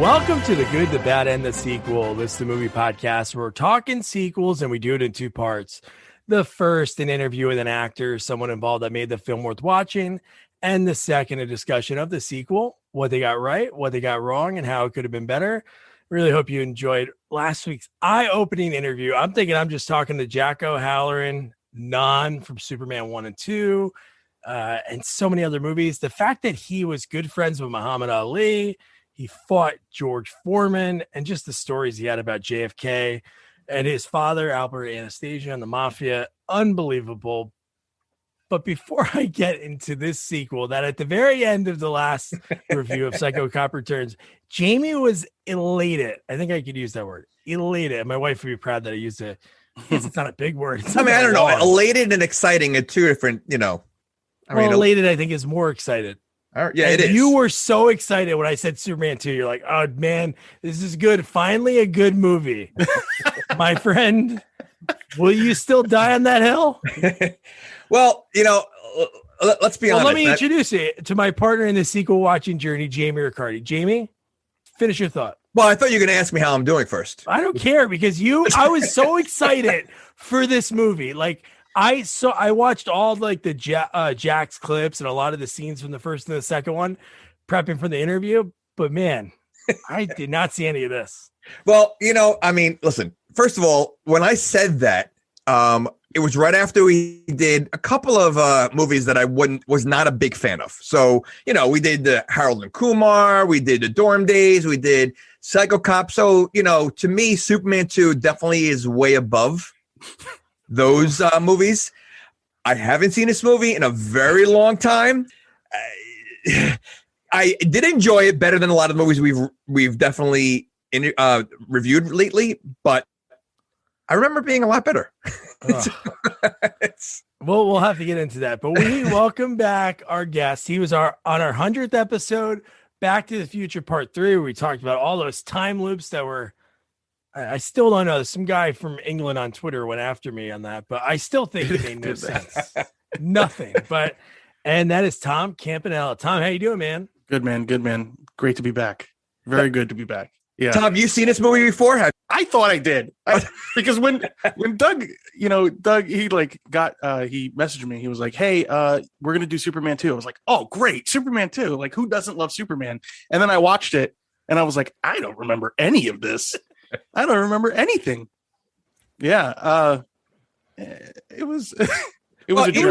Welcome to The Good, the Bad, and the Sequel. This is the movie podcast where we're talking sequels and we do it in two parts. The first, an interview with an actor, someone involved that made the film worth watching. And the second, a discussion of the sequel, what they got right, what they got wrong, and how it could have been better. Really hope you enjoyed last week's eye-opening interview. I'm thinking I'm just talking to Jack O'Halloran, Non from Superman 1 and 2, and so many other movies. The fact that he was good friends with Muhammad Ali, he fought George Foreman, and just the stories he had about JFK and his father, Albert Anastasia, and the mafia. Unbelievable. But before I get into this sequel, that at the very end of the last review of Psycho Cop Returns, Jamie was elated. I think I could use that word. Elated. And my wife would be proud that I used it. It's not a big word. I don't know. Elated and exciting are two different, elated, I think, is more excited. Yeah, it is. You were so excited when I said Superman 2. You're like, oh, man, this is good. Finally, a good movie. My friend, will you still die on that hill? Well, let's be honest. Let me introduce you to my partner in the sequel watching journey, Jamie Riccardi. Jamie, finish your thought. Well, I thought you were going to ask me how I'm doing first. I don't care because I was so excited for this movie. Like, I watched all like the Jack's clips and a lot of the scenes from the first and the second one, prepping for the interview. But man, I did not see any of this. Well, listen, first of all, when I said that, it was right after we did a couple of movies that I was not a big fan of. So, we did the Harold and Kumar, we did the Dorm Days, we did Psycho Cop. So, to me, Superman 2 definitely is way above those movies. I haven't seen this movie in a very long time. I did enjoy it better than a lot of movies we've definitely reviewed lately, but I remember being a lot better. Well, we'll have to get into that, but we welcome back our guest. He was on our 100th episode, Back to the Future Part 3, where we talked about all those time loops that were, I still don't know. Some guy from England on Twitter went after me on that, but I still think it made no sense. Nothing. And that is Tom Campanella. Tom, how you doing, man? Good, man. Great to be back. Very good to be back. Yeah. Tom, you seen this movie before? I thought I did. Because when Doug, he messaged me. He was like, hey, we're going to do Superman 2. I was like, oh, great. Superman 2. Like, who doesn't love Superman? And then I watched it and I was like, I don't remember any of this. I don't remember anything. Yeah. It was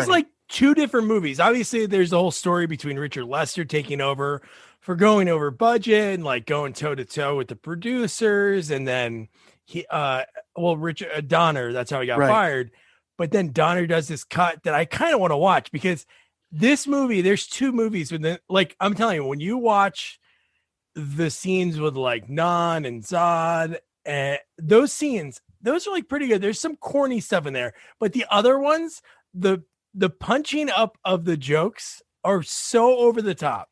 like two different movies. Obviously, there's the whole story between Richard Lester taking over for going over budget and like going toe to toe with the producers. And then Richard Donner, that's how he got fired. But then Donner does this cut that I kind of want to watch because this movie, there's two movies with like, I'm telling you, when you watch the scenes with like Non and Zod, and those scenes, those are like pretty good. There's some corny stuff in there, but the other ones, the punching up of the jokes are so over the top.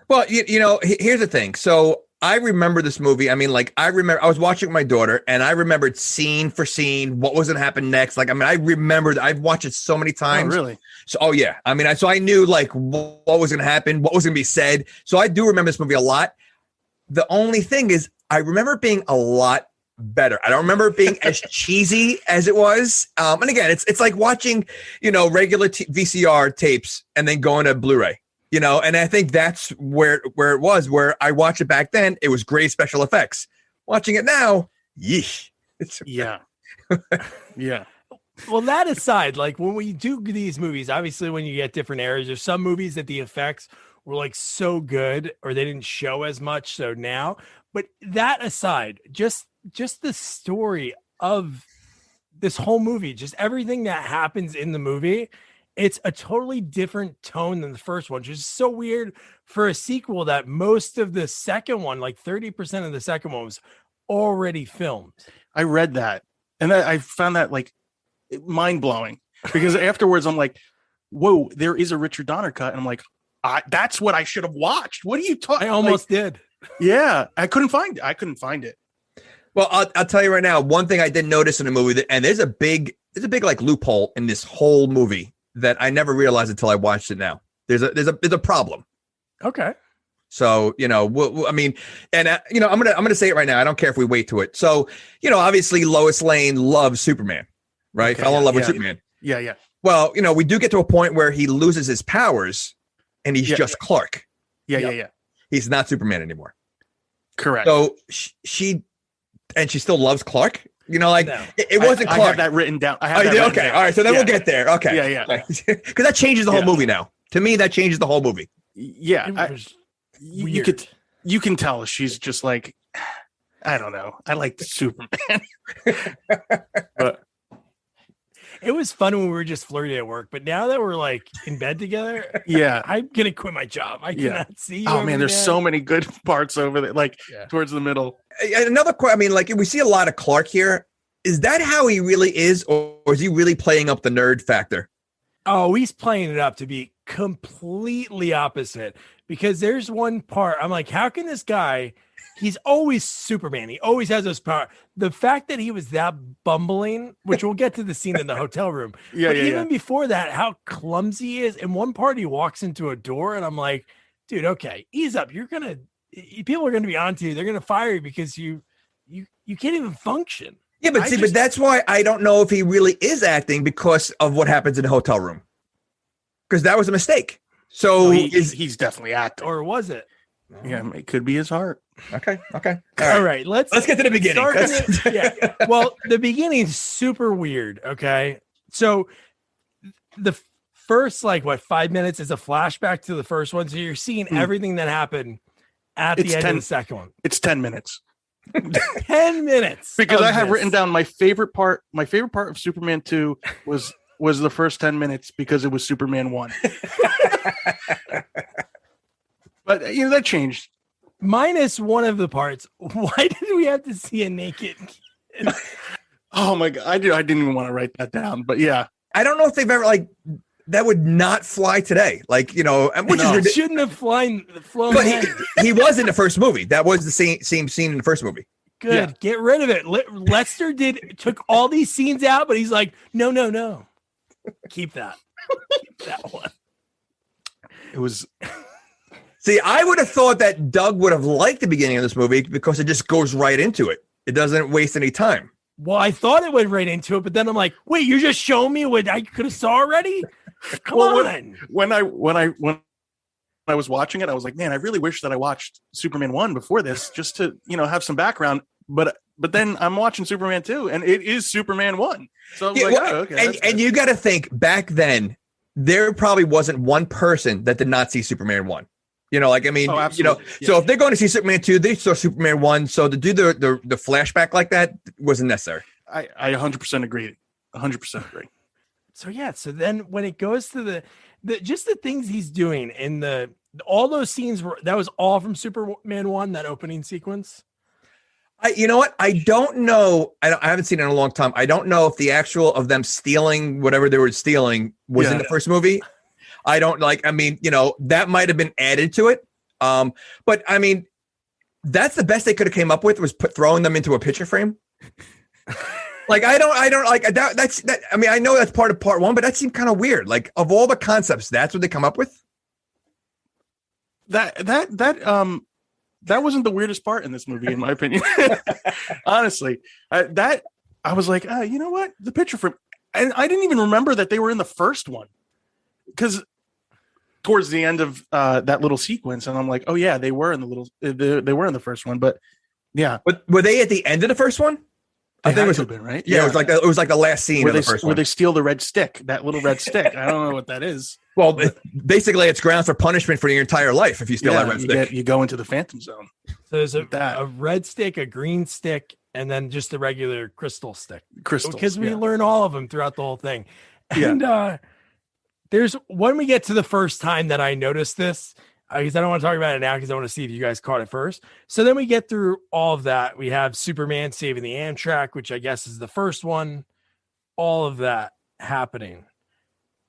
Well, here's the thing. So I remember this movie. I was watching with my daughter and I remembered scene for scene what was going to happen next. I remembered, I've watched it so many times. Oh, really? So, yeah. So I knew like what was going to happen, what was going to be said. So I do remember this movie a lot. The only thing is I remember it being a lot better. I don't remember it being as cheesy as it was. And again, it's like watching, regular VCR tapes and then going to Blu-ray. And I think that's where it was, where I watched it back then. It was great special effects. Watching it now, yeesh. Yeah. Yeah. Well, that aside, like when we do these movies, obviously when you get different eras, there's some movies that the effects were like so good or they didn't show as much. So now, but that aside, just the story of this whole movie, just everything that happens in the movie, it's a totally different tone than the first one, which is so weird for a sequel that most of the second one, like 30% of the second one was already filmed. I read that and I found that like mind blowing because afterwards I'm like, whoa, there is a Richard Donner cut. And I'm like, that's what I should have watched. What are you talking? I almost did. Yeah. I couldn't find it. Well, I'll tell you right now, one thing I did notice in the movie, and there's a big like loophole in this whole movie that I never realized until I watched it now. There's a problem. Okay. So, I mean, and I'm gonna say it right now. I don't care if we wait to it. So, obviously Lois Lane loves Superman, right? Okay, Fell in love with Superman. Yeah. Well, we do get to a point where he loses his powers, and he's just Clark. Yeah. He's not Superman anymore. Correct. So she still loves Clark. No. It wasn't Clark. I have that written down. Okay. All right. So then we'll get there. Okay. Yeah. Because that changes the whole movie now. To me, that changes the whole movie. Yeah. You can tell she's just like, I don't know. I like Superman. But it was fun when we were just flirting at work, but now that we're like in bed together, yeah, I'm gonna quit my job. I cannot see you. Oh man, there's so many good parts over there, like towards the middle. Another question. I mean, like we see a lot of Clark here. Is that how he really is, or is he really playing up the nerd factor? Oh, he's playing it up to be completely opposite, because there's one part I'm like, how can this guy, he's always Superman, he always has those power. The fact that he was that bumbling, which we'll get to the scene in the hotel room, even before that, how clumsy he is. In one part he walks into a door and I'm like, dude, okay, ease up, people are gonna be onto you, they're gonna fire you because you can't even function. Yeah, but but that's why I don't know if he really is acting, because of what happens in the hotel room. Because that was a mistake. So he's definitely acting. Or was it? Yeah, it could be his heart. Okay. All right. Let's get to the beginning. Well, the beginning is super weird. Okay. So the first 5 minutes is a flashback to the first one. So you're seeing everything that happened at the end of the second one. It's 10 minutes. 10 minutes. Because I have written down my favorite part of Superman 2 was the first 10 minutes, because it was Superman 1. But that changed. Minus one of the parts. Why did we have to see a naked kid? Oh my god, I didn't even want to write that down, but yeah. I don't know if they've ever that would not fly today. Which is shouldn't have flown. But he was in the first movie. That was the same scene in the first movie. Good. Yeah. Get rid of it. Lester took all these scenes out, but he's like, no. Keep that. Keep that one. It was. See, I would have thought that Doug would have liked the beginning of this movie because it just goes right into it. It doesn't waste any time. Well, I thought it went right into it, but then I'm like, wait, you're just showing me what I could have saw already? Come on. When I was watching it, I was like, man, I really wish that I watched Superman 1 before this, just to, have some background. But then I'm watching Superman 2, and it is Superman 1. So I was okay. And you got to think, back then, there probably wasn't one person that did not see Superman 1. So if they're going to see Superman 2, they saw Superman 1. So to do the flashback like that wasn't necessary. I 100% agree. 100% agree. So then when it goes to the just the things he's doing in all those scenes, that was all from Superman 1, that opening sequence. You know what? I don't know. I haven't seen it in a long time. I don't know if the actual of them stealing whatever they were stealing was in the first movie. I don't that might have been added to it. But I mean, that's the best they could have came up with, was throwing them into a picture frame. I don't like that. That's that. I mean, I know that's part of part 1, but that seemed kind of weird. Like, of all the concepts, that's what they come up with. That wasn't the weirdest part in this movie, in my opinion. Honestly, I was like, you know what? The picture frame. And I didn't even remember that they were in the first one, because towards the end of that little sequence, and I'm like, oh yeah, they were in they were in the first one, but yeah. But were they at the end of the first one? I think it was been, right. Yeah, it was like the last scene of the first one, where they steal the red stick, that little red stick. I don't know what that is. Well, basically, it's grounds for punishment for your entire life if you steal that red stick. You go into the Phantom Zone. So there's a red stick, a green stick, and then just the regular crystal stick. Because we learn all of them throughout the whole thing. And there's when we get to the first time that I noticed this, because I don't want to talk about it now, because I want to see if you guys caught it first. So then we get through all of that. We have Superman saving the Amtrak, which I guess is the first one. All of that happening.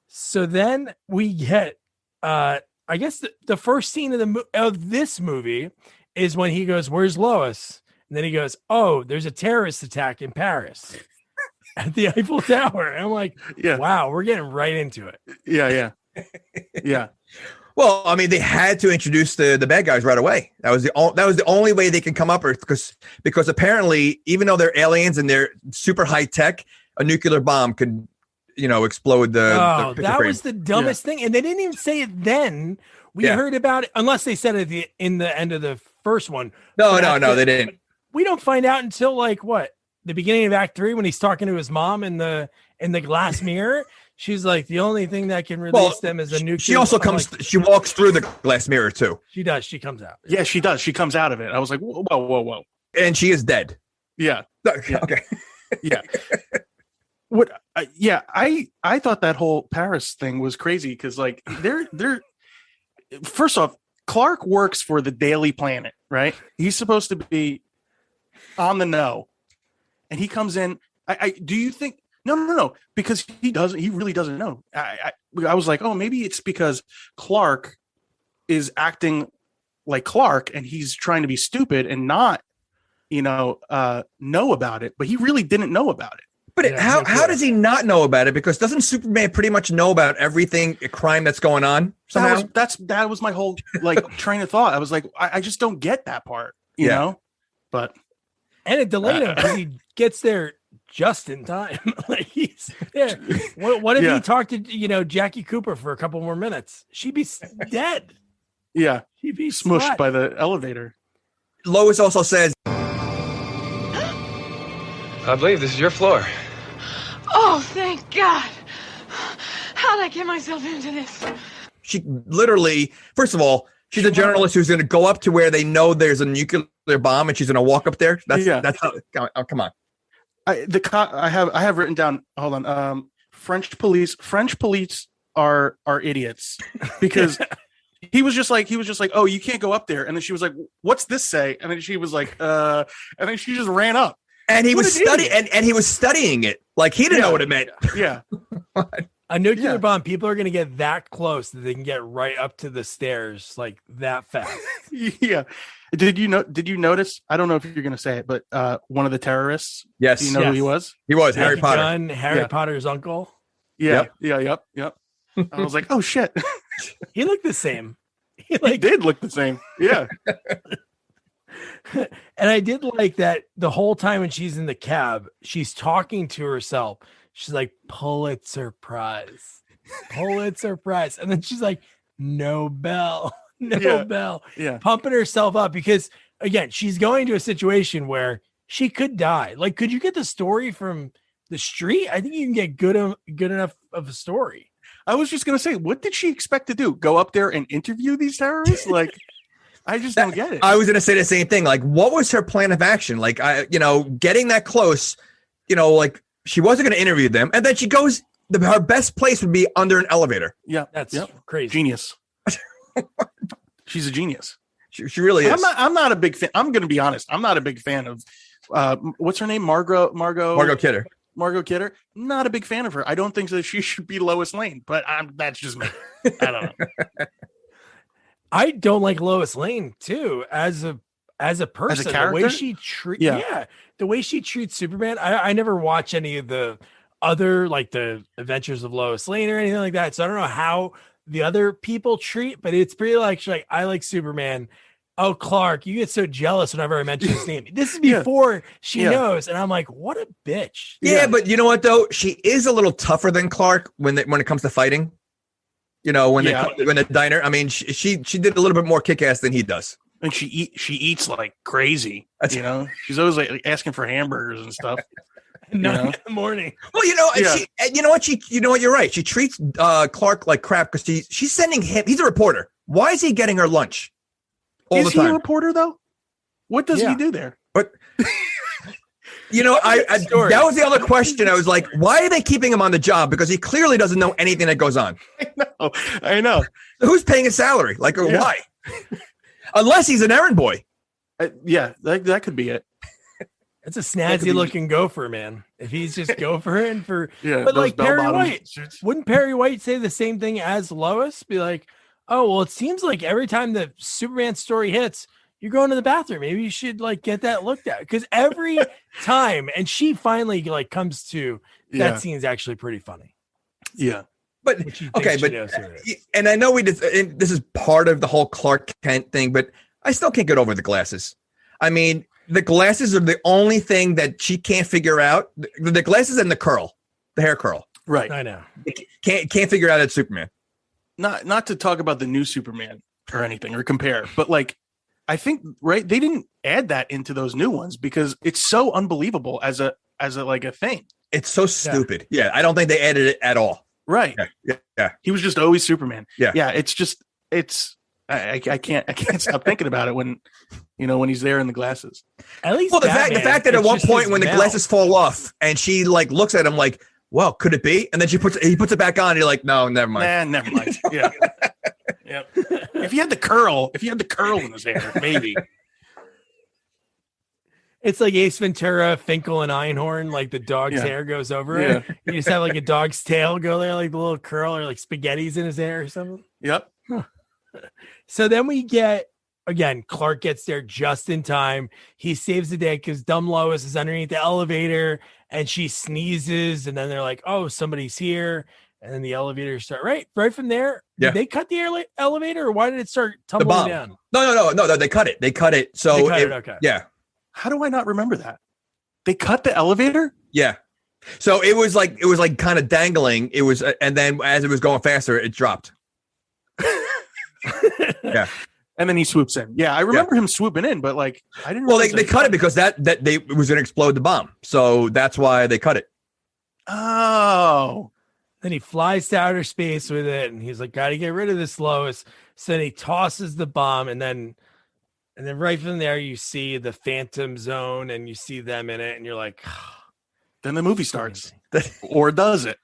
So then we get, I guess the first scene of this movie is when he goes, "Where's Lois?" And then he goes, "Oh, there's a terrorist attack in Paris at the Eiffel Tower." And I'm like, wow, we're getting right into it. Yeah. Well, Well, I mean, they had to introduce the bad guys right away. That was the only way they can come up with, because apparently, even though they're aliens and they're super high tech, a nuclear bomb could, explode the picture that frame. was the dumbest thing, and they didn't even say it then. We heard about it, unless they said it in the end of the first one. No, they didn't. We don't find out until the beginning of Act 3 when he's talking to his mom in the glass mirror. She's like, the only thing that can release them is a nuclear. She also she walks through the glass mirror too. She does. She comes out. Yeah, she does. She comes out of it. I was like, whoa. And she is dead. Yeah. Okay. Yeah. I thought that whole Paris thing was crazy because they're first off, Clark works for the Daily Planet, right? He's supposed to be on the know, and he comes in. Do you think? No, because he really doesn't know. I was like, oh, maybe it's because Clark is acting like Clark, and he's trying to be stupid and not, know about it. But he really didn't know about it. But how does he not know about it? Because doesn't Superman pretty much know about everything, a crime that's going on? Somehow? That was my whole train of thought. I was like, I just don't get that part, you know. But it delayed him because he gets there just in time. He's there. What if he talked to Jackie Cooper for a couple more minutes? She'd be dead. Yeah, she'd be smushed by the elevator. Lois also says, I believe this is your floor. Oh, thank God. How'd I get myself into this? She literally, first of all, she's a journalist who's going to go up to where they know there's a nuclear bomb and she's going to walk up there. That's how, come on. I have written down, hold on. French police are idiots because he was just like, oh, you can't go up there. And then she was like, what's this say? And then she was like, and then she just ran up. And he was studying, and he was studying it. Like he didn't know what it meant. Yeah. A nuclear bomb, people are going to get that close that they can get right up to the stairs like that fast. Yeah. Did you notice? I don't know if you're going to say it, but one of the terrorists. Yes. Do you know who he was? He was Harry Potter. Harry Potter's uncle. Yeah. Yep. I was like, oh shit. He looked the same. He did look the same. Yeah. And I did like that the whole time when she's in the cab, she's talking to herself. She's like, Pulitzer Prize. And then she's like, Nobel. Yeah. Pumping herself up because, again, she's going to a situation where she could die. Like, could you get the story from the street? I think you can get good enough of a story. I was just going to say, what did she expect to do? Go up there and interview these terrorists? Like, I just don't get it. I was going to say the same thing. Like, what was her plan of action? Like, getting that close, like she wasn't going to interview them. And then she goes, her best place would be under an elevator. Yeah. That's crazy. Genius. She's a genius. She really is. I'm not a big fan. I'm going to be honest. I'm not a big fan of, what's her name? Margot Kidder. Margot Kidder. Not a big fan of her. I don't think that she should be Lois Lane, but that's just me. I don't know. I don't like Lois Lane too as a person. As a character? The way she the way she treats Superman. I never watch any of the other like the Adventures of Lois Lane or anything like that. So I don't know how the other people treat, but it's pretty like she's like, I like Superman. Oh, Clark, you get so jealous whenever I mention his name. This is before she knows, and I'm like, what a bitch. Yeah, but you know what though? She is a little tougher than Clark when it comes to fighting. When the diner, I mean, she did a little bit more kick-ass than he does. And she eats like crazy. She's always like asking for hamburgers and stuff. In the morning. Well, you know what? You're right. She treats Clark like crap because she's sending him. He's a reporter. Why is he getting her lunch all the time? Is he a reporter though? What does he do there? But that was the other question. I was like, why are they keeping him on the job? Because he clearly doesn't know anything that goes on. I know. Who's paying his salary? Why? Unless he's an errand boy. That could be it. It's a snazzy looking gopher, man. If he's just gophering for, but those like Perry White, suits. Wouldn't Perry White say the same thing as Lois? Be like, oh, well, it seems like every time the Superman story hits, you're going to the bathroom. Maybe you should like get that looked at because every time, and she finally like comes to that scene's actually pretty funny. Yeah. But Which he okay, thinks but she knows who it is. and I know and this is part of the whole Clark Kent thing, but I still can't get over the glasses. I mean, the glasses are the only thing that she can't figure out. The glasses and the curl, the hair curl. Right. I know. Can't figure out it's Superman. Not to talk about the new Superman or anything or compare, but like I think they didn't add that into those new ones because it's so unbelievable as a like a thing. It's so stupid. Yeah, I don't think they added it at all. Right. Yeah. He was just always Superman. Yeah. Yeah. I can't stop thinking about it when he's there in the glasses. At least Well, the fact that at one point when the glasses fall off and she like looks at him like, well, could it be? And then he puts it back on. And you're like, no, never mind. Nah, never mind. Yeah. Yeah. If he had the curl in his hair, maybe. It's like Ace Ventura, Finkel, and Einhorn. Like the dog's hair goes over it. You just have like a dog's tail go there, like the little curl, or like spaghetti's in his hair or something. Yep. So then we get, again, Clark gets there just in time. He saves the day because dumb Lois is underneath the elevator and she sneezes. And then they're like, oh, somebody's here. And then the elevator start right from there. Did they cut the elevator or why did it start tumbling down? No. They cut it. They cut it. So okay. Yeah. How do I not remember that? They cut the elevator? Yeah. So it was like kind of dangling. It was, and then as it was going faster, it dropped. Yeah. And then he swoops in. Yeah, I remember him swooping in, but like I didn't. Well, they cut it because it was going to explode the bomb, so that's why they cut it. Oh. Then he flies to outer space with it, and he's like, "Got to get rid of this, Lois." So then he tosses the bomb, and then right from there, you see the Phantom Zone, and you see them in it, and you're like, then the movie starts, or does it?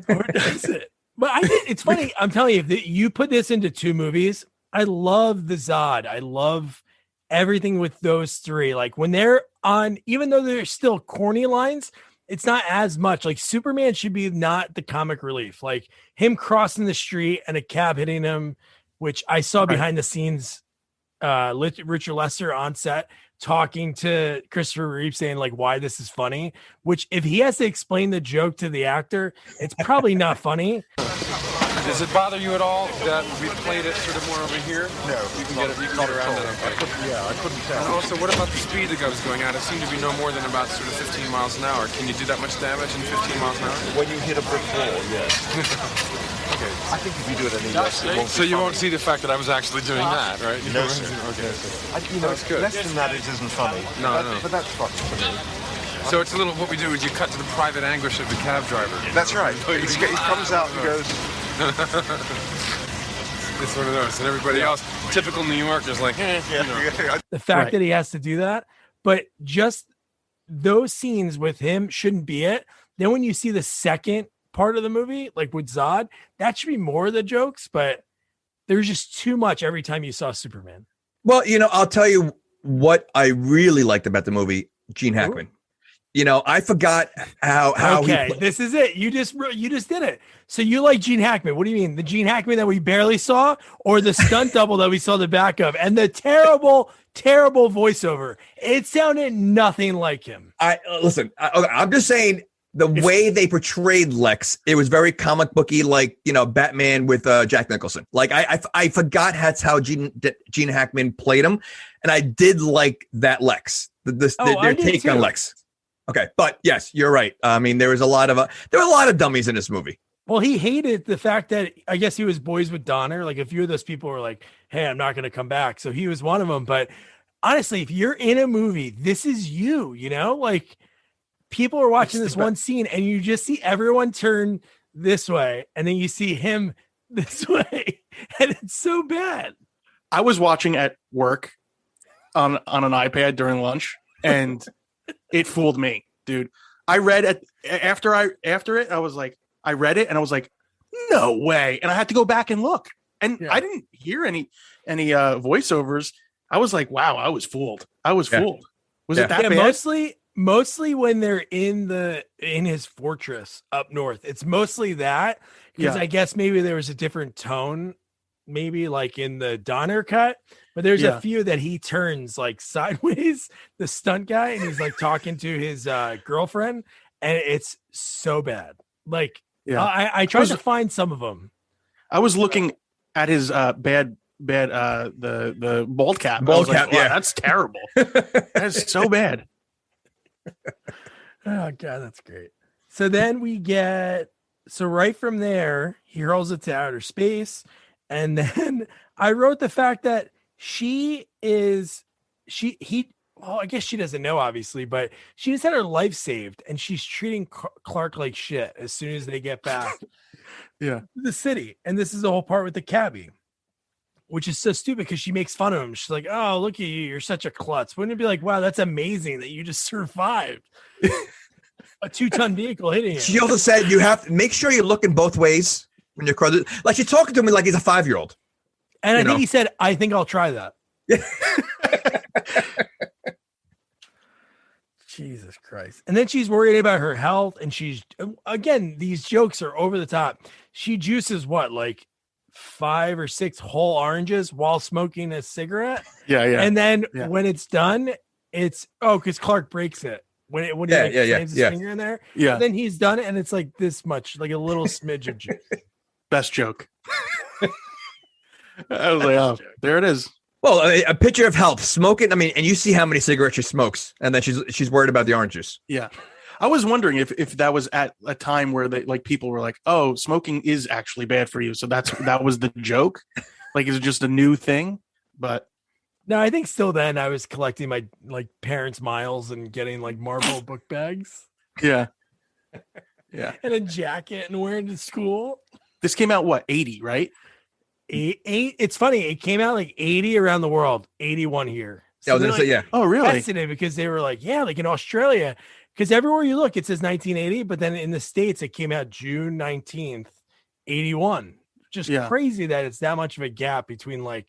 Or does it? But it's funny. I'm telling you, if you put this into two movies, I love the Zod. I love everything with those three. Like when they're on, even though they're still corny lines, it's not as much. Like Superman should be not the comic relief. Like him crossing the street and a cab hitting him, which I saw behind the scenes. Richard Lester on set talking to Christopher Reeve saying like why this is funny, which if he has to explain the joke to the actor, it's probably not funny. Does it bother you at all that we played it sort of more over here? No. You can get around it, okay. I couldn't tell. And also, what about the speed the guy was going at? It seemed to be no more than about sort of 15 miles an hour. Can you do that much damage in 15 miles an hour? When you hit a brick wall, yes. Okay. I think if you do it any less, it won't So be you funny. won't see the fact that I was actually doing that, right? No, sir. Okay. That's good. Less than that, it isn't funny. No. But that's funny for me. So it's a little, what we do is you cut to the private anguish of the cab driver. That's right. He comes out and goes... It's one of those. And everybody else, typical New Yorkers, like, The fact that he has to do that, but just those scenes with him shouldn't be it. Then when you see the second part of the movie, like with Zod, that should be more of the jokes, but there's just too much every time you saw Superman. Well, I'll tell you what I really liked about the movie, Gene Hackman. I forgot how this is it. You just did it. So you like Gene Hackman. What do you mean? The Gene Hackman that we barely saw or the stunt double that we saw the back of and the terrible voiceover? It sounded nothing like him. I'm just saying the way they portrayed Lex, it was very comic booky, like, Batman with Jack Nicholson. Like I forgot that's how Gene Hackman played him. And I did like that Lex, their take on Lex. Okay, but yes, you're right. I mean, there were a lot of dummies in this movie. Well, he hated the fact that I guess he was boys with Donner. Like a few of those people were like, "Hey, I'm not going to come back." So he was one of them. But honestly, if you're in a movie, this is you. Like people are watching this one scene, and you just see everyone turn this way, and then you see him this way, and it's so bad. I was watching at work on an iPad during lunch, and it fooled me, dude. I read it after it. I was like, I read it and I was like, no way. And I had to go back and look, and I didn't hear any voiceovers. I was like, wow, I was fooled. Was it that bad? Mostly when they're in his fortress up north. It's mostly that because I guess maybe there was a different tone, maybe like in the Donner cut. But there's a few that he turns like sideways, the stunt guy, and he's like talking to his girlfriend, and it's so bad. Like Yeah. I tried to find some of them. I was looking at his bad the bald cap. Bald I was cap, like, wow, yeah. that's terrible. That's so bad. Oh god, that's great. So then we get right from there, he hurls it to outer space, and then I wrote the fact that well, I guess she doesn't know, obviously, but she just had her life saved, and she's treating Clark like shit as soon as they get back to the city. And this is the whole part with the cabbie, which is so stupid because she makes fun of him. She's like, "Oh, look at you, you're such a klutz." Wouldn't it be like, "Wow, that's amazing that you just survived a 2-ton vehicle hitting you?" She also said you have to make sure you're looking both ways when you're crossing. Like she's talking to me like he's a 5-year-old. And I think he said, "I think I'll try that." Jesus Christ. And then she's worried about her health. And she's, again, these jokes are over the top. She juices like 5 or 6 whole oranges while smoking a cigarette. Yeah. And then when it's done, it's, because Clark breaks it. When he slams his finger in there. Yeah. And then he's done it. And it's like this much, like a little smidge of juice. Best joke. I was like, oh, there it is. Well, a picture of health, smoking. I mean, and you see how many cigarettes she smokes, and then she's worried about the orange juice. Yeah, I was wondering if that was at a time where people were like, "Oh, smoking is actually bad for you," so that was the joke. Like, is it just a new thing? But no, I think still then I was collecting my parents' miles and getting Marvel book bags. Yeah, and a jacket and wearing to school. This came out 80, right? It's funny. It came out 80 around the world, 81 here. So yeah. Oh, really? Fascinated because they were in Australia, because everywhere you look, it says 1980, but then in the States, it came out June 19th, 81. Just crazy that it's that much of a gap between the.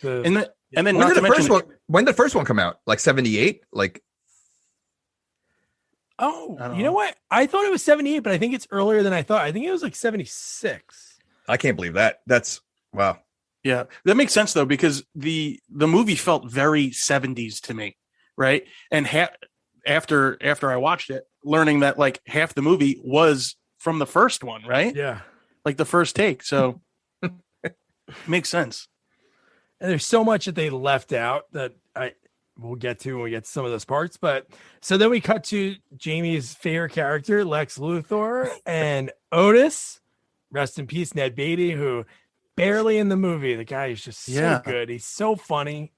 And then when did the first one come out? 78? Oh, you know what? I thought it was 78, but I think it's earlier than I thought. I think it was 76. I can't believe that. That's wow. Yeah, that makes sense though, because the movie felt very 70s to me, right? And after I watched it, learning that half the movie was from the first one, right? Yeah, the first take. So makes sense. And there's so much that they left out that we'll get to when we get to some of those parts. But so then we cut to Jamie's favorite character, Lex Luthor, and Otis. Rest in peace, Ned Beatty, who barely in the movie. The guy is just so good. He's so funny.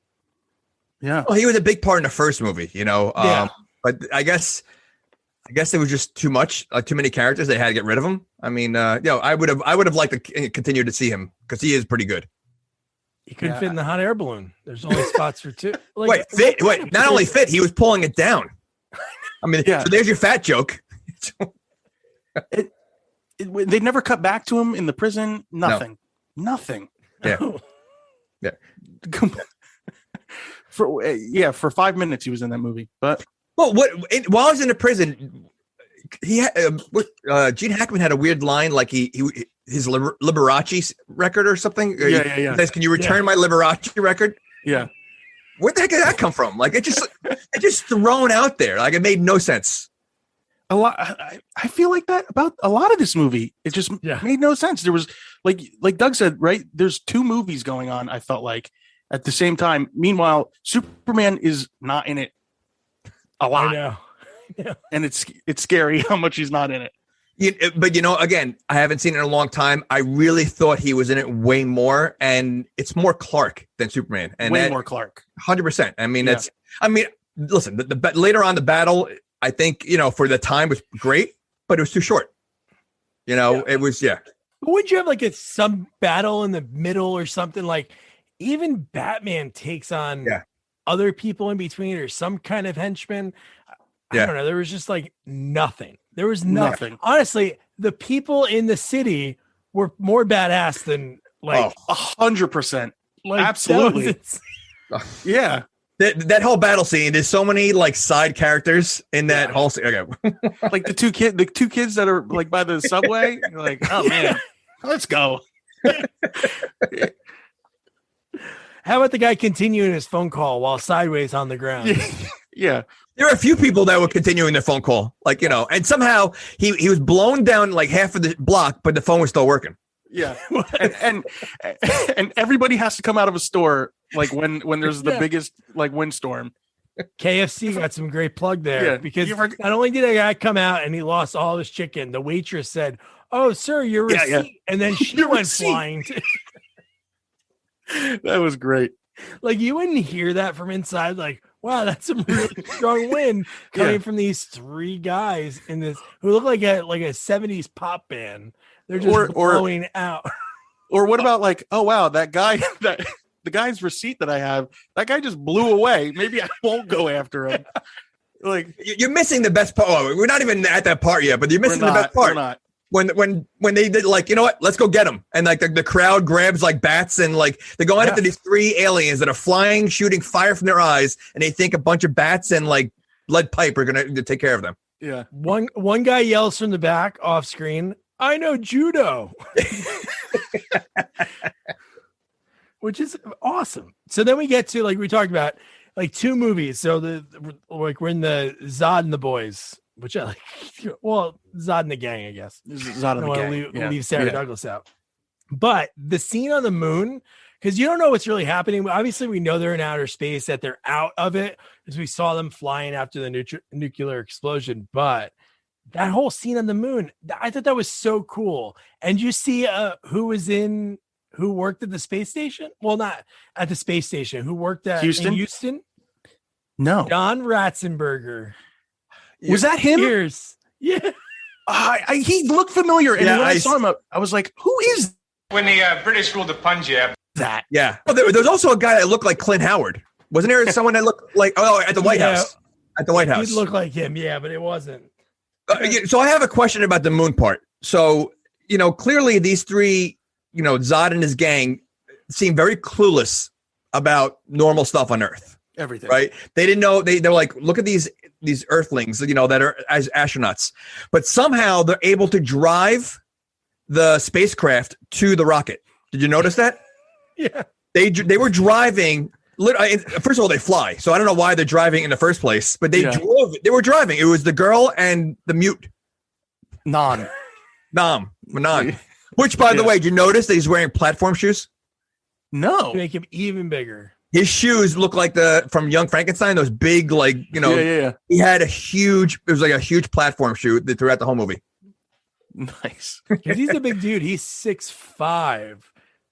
Yeah. Well, he was a big part in the first movie, but I guess it was just too much, too many characters. They had to get rid of him. I mean, I would have liked to continue to see him because he is pretty good. He couldn't fit in the hot air balloon. There's only spots for 2. Wait, not only fit, he was pulling it down. I mean, so there's your fat joke. They never cut back to him in the prison. Nothing. No. Nothing. Yeah. Yeah. For 5 minutes he was in that movie. But while I was in the prison, he had, Gene Hackman had a weird line, his Liberace record or something. Yeah. He says, "Can you return my Liberace record?" Yeah. Where the heck did that come from? It just thrown out there. It made no sense. A lot. I feel like that about a lot of this movie. It just made no sense. There was like Doug said, right? There's 2 movies going on. I felt like at the same time. Meanwhile, Superman is not in it a lot. I know. Yeah. And it's scary how much he's not in it. But again, I haven't seen it in a long time. I really thought he was in it way more, and it's more Clark than Superman. And way more Clark. 100%. I mean, listen, the later on the battle, I think, for the time was great, but it was too short. It was, Would you have some battle in the middle or something? Even Batman takes on other people in between or some kind of henchman. I don't know. There was just nothing. There was nothing. Honestly, the people in the city were more badass than 100%. Absolutely. Yeah. That whole battle scene, there's so many side characters in that whole scene. Okay. The two kids that are by the subway. You're oh man, let's go. How about the guy continuing his phone call while sideways on the ground? Yeah. There are a few people that were continuing their phone call, like, and somehow he was blown down like half of the block, but the phone was still working. Yeah. and everybody has to come out of a store like when there's the biggest like windstorm. KFC got some great plug there because not only did a guy come out and he lost all his chicken, the waitress said, "Oh, sir, your receipt," Yeah. and then she went flying. That was great. Like you wouldn't hear that from inside. Like, wow, that's some really strong wind coming from these three guys in this who look like a 70s pop band. They're just blowing out. Or what about like, oh wow, that guy the guy's receipt that I have, that guy just blew away. Maybe I won't go after him. Like you're missing the best part. Oh, we're not even at that part yet, but you're missing the best part. We're not. When they did like, you know what, let's go get them. And like the crowd grabs like bats and like they're going after these three aliens that are flying, shooting fire from their eyes. And they think a bunch of bats and like lead pipe are going to take care of them. Yeah. One guy yells from the back off screen, "I know judo," which is awesome. So then we get to, like we talked about, like two movies. So we're in the Zod and the Boys, which I like. Well, Zod and the Gang, I guess. Zod and the Gang. Leave Sarah Douglas out. But the scene on the moon, because you don't know what's really happening. Obviously, we know they're in outer space, that they're out of it, because we saw them flying after the nuclear explosion. But that whole scene on the moon, I thought that was so cool. And you see who worked at the space station? Well, not at the space station. Who worked at Houston? No. John Ratzenberger. Was that him? Yeah. He looked familiar. And when I saw him, I was like, who is when the British ruled the Punjab? That? Yeah. Well, there was also a guy that looked like Clint Howard. Wasn't there someone that looked like, at the White House? At the White House. He'd look like him, but it wasn't. So I have a question about the moon part. So, clearly these three, Zod and his gang seem very clueless about normal stuff on Earth. Everything. Right? They didn't know. They're like, look at these Earthlings, that are as astronauts. But somehow they're able to drive the spacecraft to the rocket. Did you notice that? Yeah. They were driving. First of all, they fly. So I don't know why they're driving in the first place, but they drove. They were driving. It was the girl and the mute. Nam. Which, by the way, did you notice that he's wearing platform shoes? No. To make him even bigger. His shoes look like from Young Frankenstein. Those big, Yeah. He had it was like a huge platform shoe throughout the whole movie. Nice. Because he's a big dude. He's 6'5".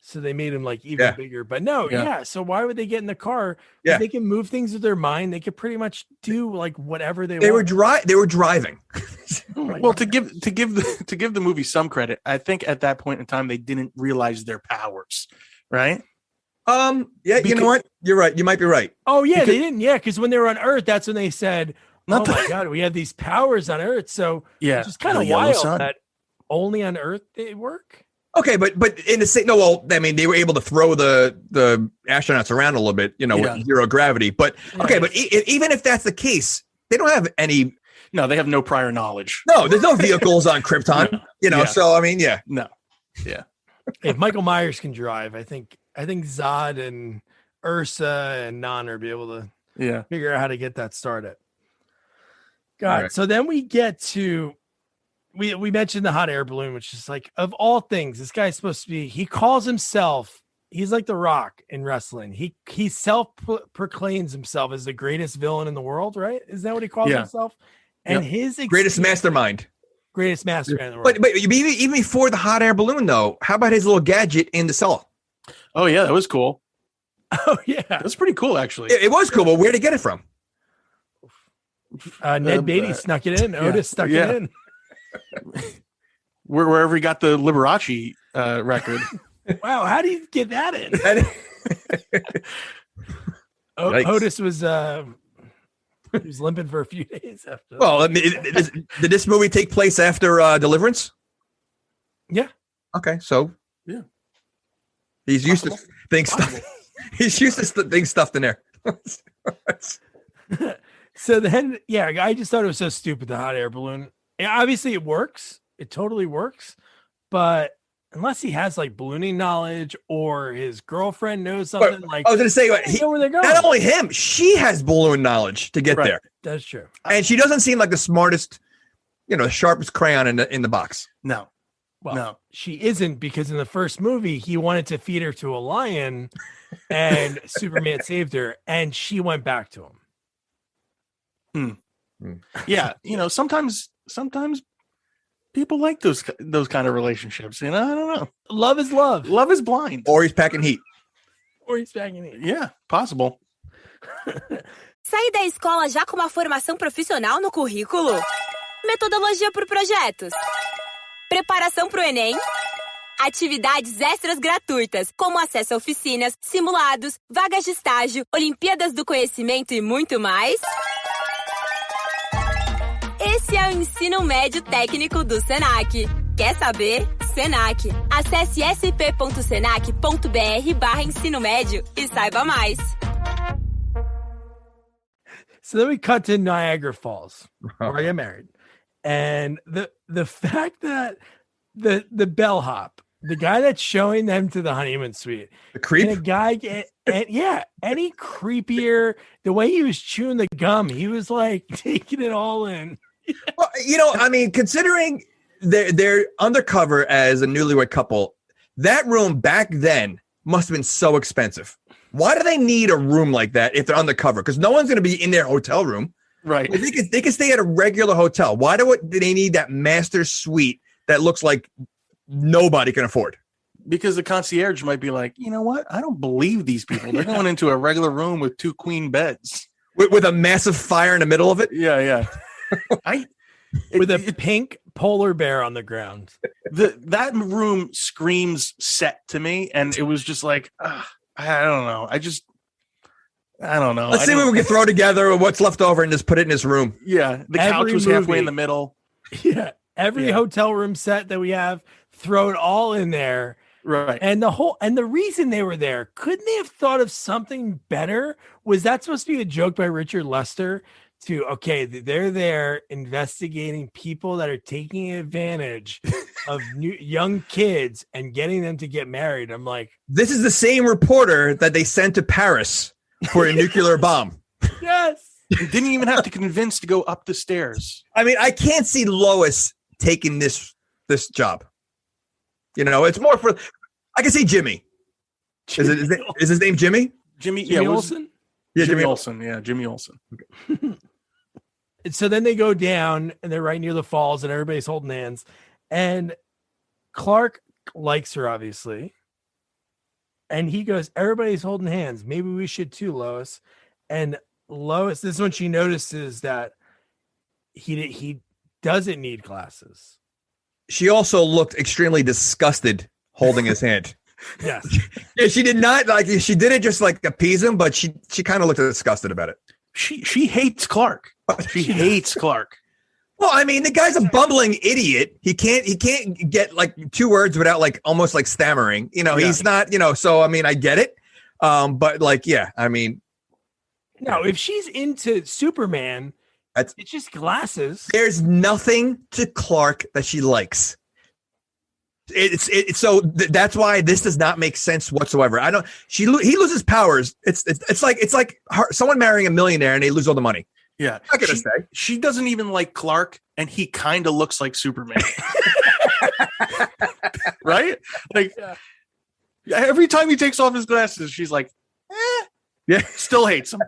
So they made him like even bigger. But no, so why would they get in the car? Yeah. They can move things with their mind. They could pretty much do like whatever they want. They were driving. Well, to give the movie some credit, I think at that point in time they didn't realize their powers, right? You know what? You're right. You might be right. Oh yeah, they didn't. Yeah, because when they were on Earth, that's when they said, "Oh my God, we have these powers on Earth." So it's just kind of wild that only on Earth they work. Okay, but in the same they were able to throw the astronauts around a little bit, with zero gravity. But but even if that's the case, they don't have any. No, they have no prior knowledge. No, there's no vehicles on Krypton. So I mean, no, yeah. If Michael Myers can drive, I think Zod and Ursa and Nana be able to figure out how to get that started. God, right. So then we get to. We mentioned the hot air balloon, which is like, of all things, this guy's supposed to be, he calls himself, he's like The Rock in wrestling. He self-proclaims himself as the greatest villain in the world, right? Is that what he calls himself? And his greatest mastermind. Greatest mastermind in the world. But even before the hot air balloon, though, how about his little gadget in the cell? Oh, yeah, that was cool. Oh, yeah. That's pretty cool, actually. It was cool, but where'd he get it from? Ned Beatty snuck it in. Otis stuck it in. Wherever he got the Liberace record. Wow, how do you get that in? Otis was he was limping for a few days after. Well, I mean, did this movie take place after Deliverance? Yeah. Okay, so he's used to things stuffed. He's used to things stuffed in there. So then, I just thought it was so stupid, the hot air balloon. Yeah, obviously it works. It totally works. But unless he has like ballooning knowledge or his girlfriend knows something. Like I was going to say, know where they're going. not only him, she has balloon knowledge to get there. That's true. And she doesn't seem like the smartest, sharpest crayon in the box. No. Well, No. she isn't, because in the first movie, he wanted to feed her to a lion and Superman saved her and she went back to him. Yeah. Sometimes people like those kind of relationships. I don't know. Love is love. Love is blind. Or he's packing heat. Or he's banging it. Yeah, possible. Saí da escola já com uma formação profissional no currículo? Metodologia por projetos? Preparação para o Enem? Atividades extras gratuitas, como acesso a oficinas, simulados, vagas de estágio, Olimpíadas do Conhecimento e muito mais? Esse é o Ensino Médio Técnico do Senac. Quer saber? Senac. Acesse sp.senac.br/ensino médio e saiba mais. So then we cut to Niagara Falls, where I get married. And the fact that the bellhop, the guy that's showing them to the honeymoon suite, The creep? and a guy any creepier, the way he was chewing the gum, he was like taking it all in. Well, considering they're undercover as a newlywed couple, that room back then must have been so expensive. Why do they need a room like that if they're undercover? Because no one's going to be in their hotel room. Right. They can stay at a regular hotel. Why do they need that master suite that looks like nobody can afford? Because the concierge might be like, you know what? I don't believe these people. They're going into a regular room with 2 queen beds. With a massive fire in the middle of it? Yeah. With a pink polar bear on the ground. That room screams set to me, and it was just like, I don't know. I don't know. Let's see what we can throw together or what's left over and just put it in this room. Yeah, the couch was halfway in the middle. Yeah, every hotel room set that we have, throw it all in there. Right. And the reason they were there, couldn't they have thought of something better? Was that supposed to be a joke by Richard Lester? They're there investigating people that are taking advantage of young kids and getting them to get married. I'm like, this is the same reporter that they sent to Paris for a nuclear bomb. Yes. You didn't even have to convince to go up the stairs. I mean, I can't see Lois taking this job. It's more for. I can see Jimmy. Is his name Jimmy? Jimmy Olsen? Yeah, Jimmy Olsen. Yeah, Jimmy Olsen. Okay. And so then they go down and they're right near the falls and everybody's holding hands. And Clark likes her, obviously. And he goes, everybody's holding hands. Maybe we should too, Lois. And Lois, this is when she notices that he doesn't need glasses. She also looked extremely disgusted holding his hand. Yes. Yeah, she did not she didn't just appease him, but she kind of looked disgusted about it. She hates Clark. She hates Clark. Well, I mean, the guy's a bumbling idiot. He can't get 2 words without almost stammering. He's not, so I mean, I get it. But I mean, no, if she's into Superman, it's just glasses. There's nothing to Clark that she likes. So that's why this does not make sense whatsoever. He loses powers. It's like someone marrying a millionaire and they lose all the money. Yeah. I'm not gonna say. She doesn't even like Clark, and he kind of looks like Superman. Right? Every time he takes off his glasses, she's like, yeah, still hates him.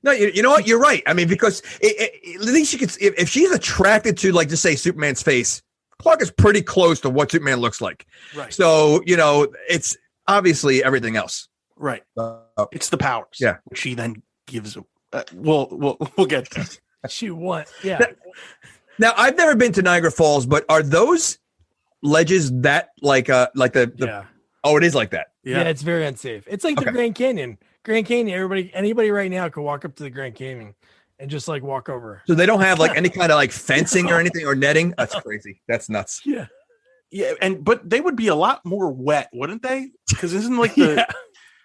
No, you know what? You're right. I mean, because at least she could, if she's attracted to just say Superman's face, Clark is pretty close to what Superman looks like. Right. So, it's obviously everything else. Right. It's the powers. Yeah. Which she then gives. We'll get there. She won. Yeah. Now, I've never been to Niagara Falls, but are those ledges that Yeah. Oh, it is like that. Yeah, it's very unsafe. It's like the Grand Canyon. Grand Canyon, anybody right now could walk up to the Grand Canyon and just walk over. So they don't have any kind of fencing or anything or netting. That's crazy. That's nuts. Yeah. Yeah, but they would be a lot more wet, wouldn't they? Because isn't the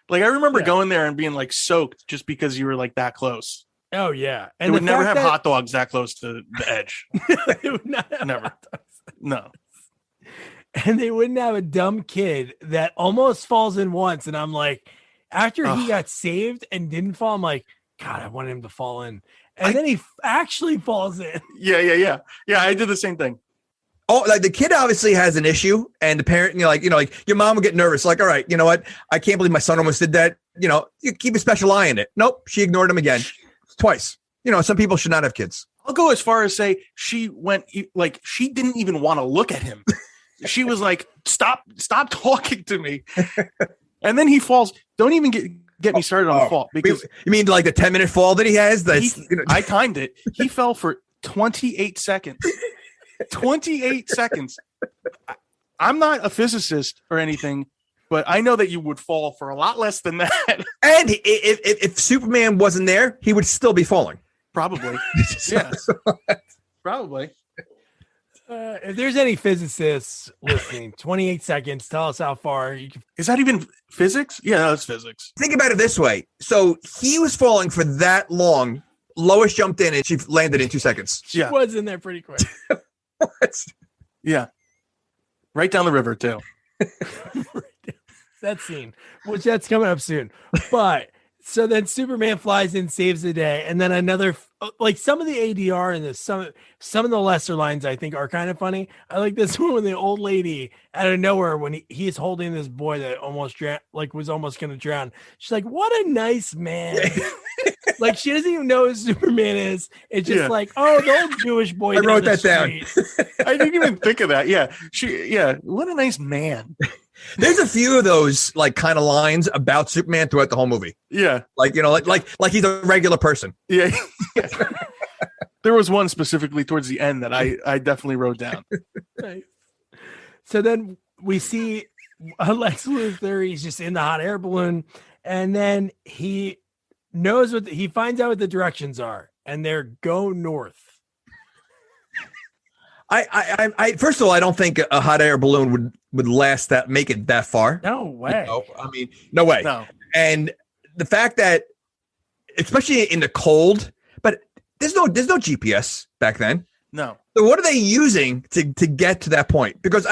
I remember going there and being soaked just because you were that close. Oh yeah, and they would never have hot dogs that close to the edge. They would not have never. No. and they wouldn't have a dumb kid that almost falls in once. And I'm like, after he got saved and didn't fall, I'm like, God, I wanted him to fall in. And then he actually falls in. Yeah. I did the same thing. Oh, like the kid obviously has an issue, and the parent, like your mom would get nervous. Like, all right, you know what? I can't believe my son almost did that. You keep a special eye on it. Nope, she ignored him again, twice. Some people should not have kids. I'll go as far as say she went like she didn't even want to look at him. She was like, "Stop talking to me." And then he falls. Don't even get me started on the fall, because you mean like the 10-minute fall that he has? I timed it. He fell for 28 seconds. 28 seconds. I'm not a physicist or anything, but I know that you would fall for a lot less than that. And if Superman wasn't there, he would still be falling. Probably. Yeah. Probably. If there's any physicists listening, 28 seconds, tell us how far you can. Is that even physics? Yeah, that's physics. Think about it this way. So he was falling for that long. Lois jumped in and she landed in 2 seconds. She was in there pretty quick. What? Yeah. Right down the river, too. That scene, which that's coming up soon. But so then Superman flies in, saves the day, and then another, like some of the ADR and some of the lesser lines I think are kind of funny. I like this one when the old lady out of nowhere, when he is holding this boy that almost was almost going to drown. She's like, "What a nice man." Like she doesn't even know who Superman is. It's just like, oh, the old Jewish boy. I wrote that down. I didn't even think of that. Yeah. What a nice man. There's a few of those like kind of lines about Superman throughout the whole movie. Yeah. Like he's a regular person. Yeah. There was one specifically towards the end that I definitely wrote down. Nice. So then we see Lex Luthor. He's just in the hot air balloon, and then he knows he finds out what the directions are, and they're go north. I first of all, I don't think a hot air balloon would make it that far. No way. I mean, no way. No. And the fact that, especially in the cold, but there's no GPS back then. No. So what are they using to get to that point? Because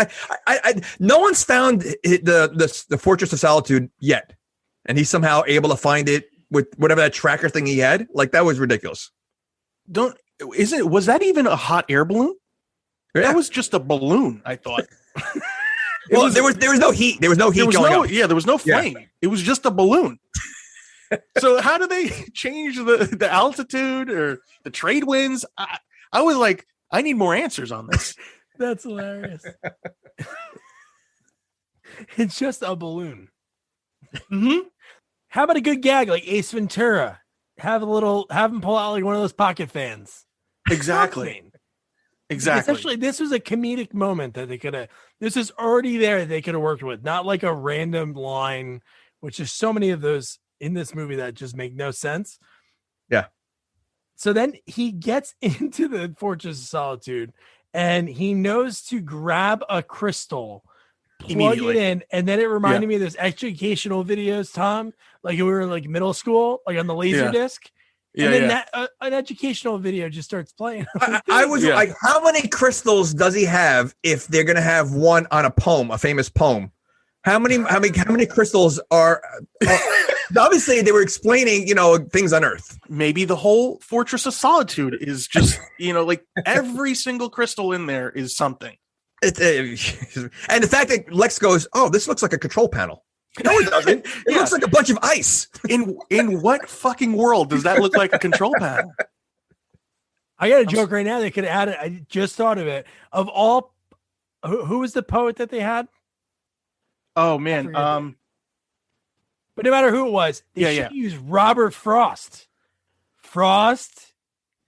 no one's found the Fortress of Solitude yet, and he's somehow able to find it with whatever that tracker thing he had. Like that was ridiculous. Was that even a hot air balloon? Yeah. That was just a balloon, I thought. There was no heat. There was no heat going up. Yeah, there was no flame. Yeah. It was just a balloon. So how do they change the altitude or the trade winds? I was like, I need more answers on this. That's hilarious. It's just a balloon. Mm-hmm. How about a good gag like Ace Ventura? Have him pull out like one of those pocket fans. Exactly. Exactly. Essentially, this was a comedic moment that they could have. This is already there. They could have worked with, not like a random line, which is so many of those in this movie that just make no sense. Yeah. So then he gets into the Fortress of Solitude, and he knows to grab a crystal, plug it in, and then it reminded me of those educational videos, Tom, like we were like middle school, like on the laser disc. And then an educational video just starts playing. I was like, how many crystals does he have if they're going to have one on a famous poem? How many crystals are obviously they were explaining, things on Earth. Maybe the whole Fortress of Solitude is just, like every single crystal in there is something. And the fact that Lex goes, "Oh, this looks like a control panel." No, it doesn't. It looks like a bunch of ice. In what fucking world does that look like a control panel? I got a joke right now. They could add it. I just thought of it. Of all, who was the poet that they had? Oh man. But no matter who it was, they should use Robert Frost. Frost,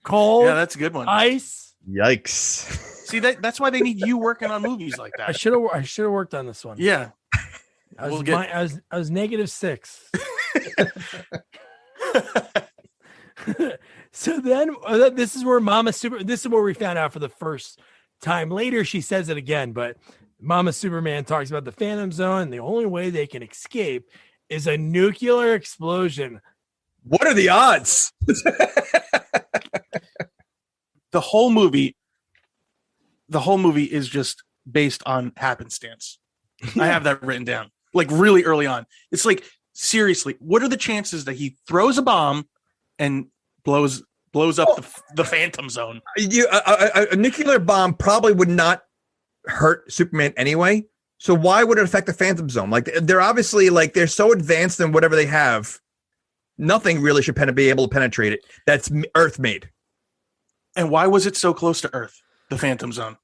cold. Yeah, that's a good one. Ice. Yikes. See, that's why they need you working on movies like that. I should have worked on this one. Yeah. I was -6. So then this is where we found out for the first time. Later she says it again, but Mama Superman talks about the Phantom Zone. The only way they can escape is a nuclear explosion. What are the odds? The whole movie is just based on happenstance. I have that written down, like really early on. It's like, seriously, what are the chances that he throws a bomb and blows up the Phantom Zone? A nuclear bomb probably would not hurt Superman anyway. So why would it affect the Phantom Zone? Like, they're obviously, like, they're so advanced in whatever they have. Nothing really should be able to penetrate it. That's Earth made. And why was it so close to Earth, the Phantom Zone?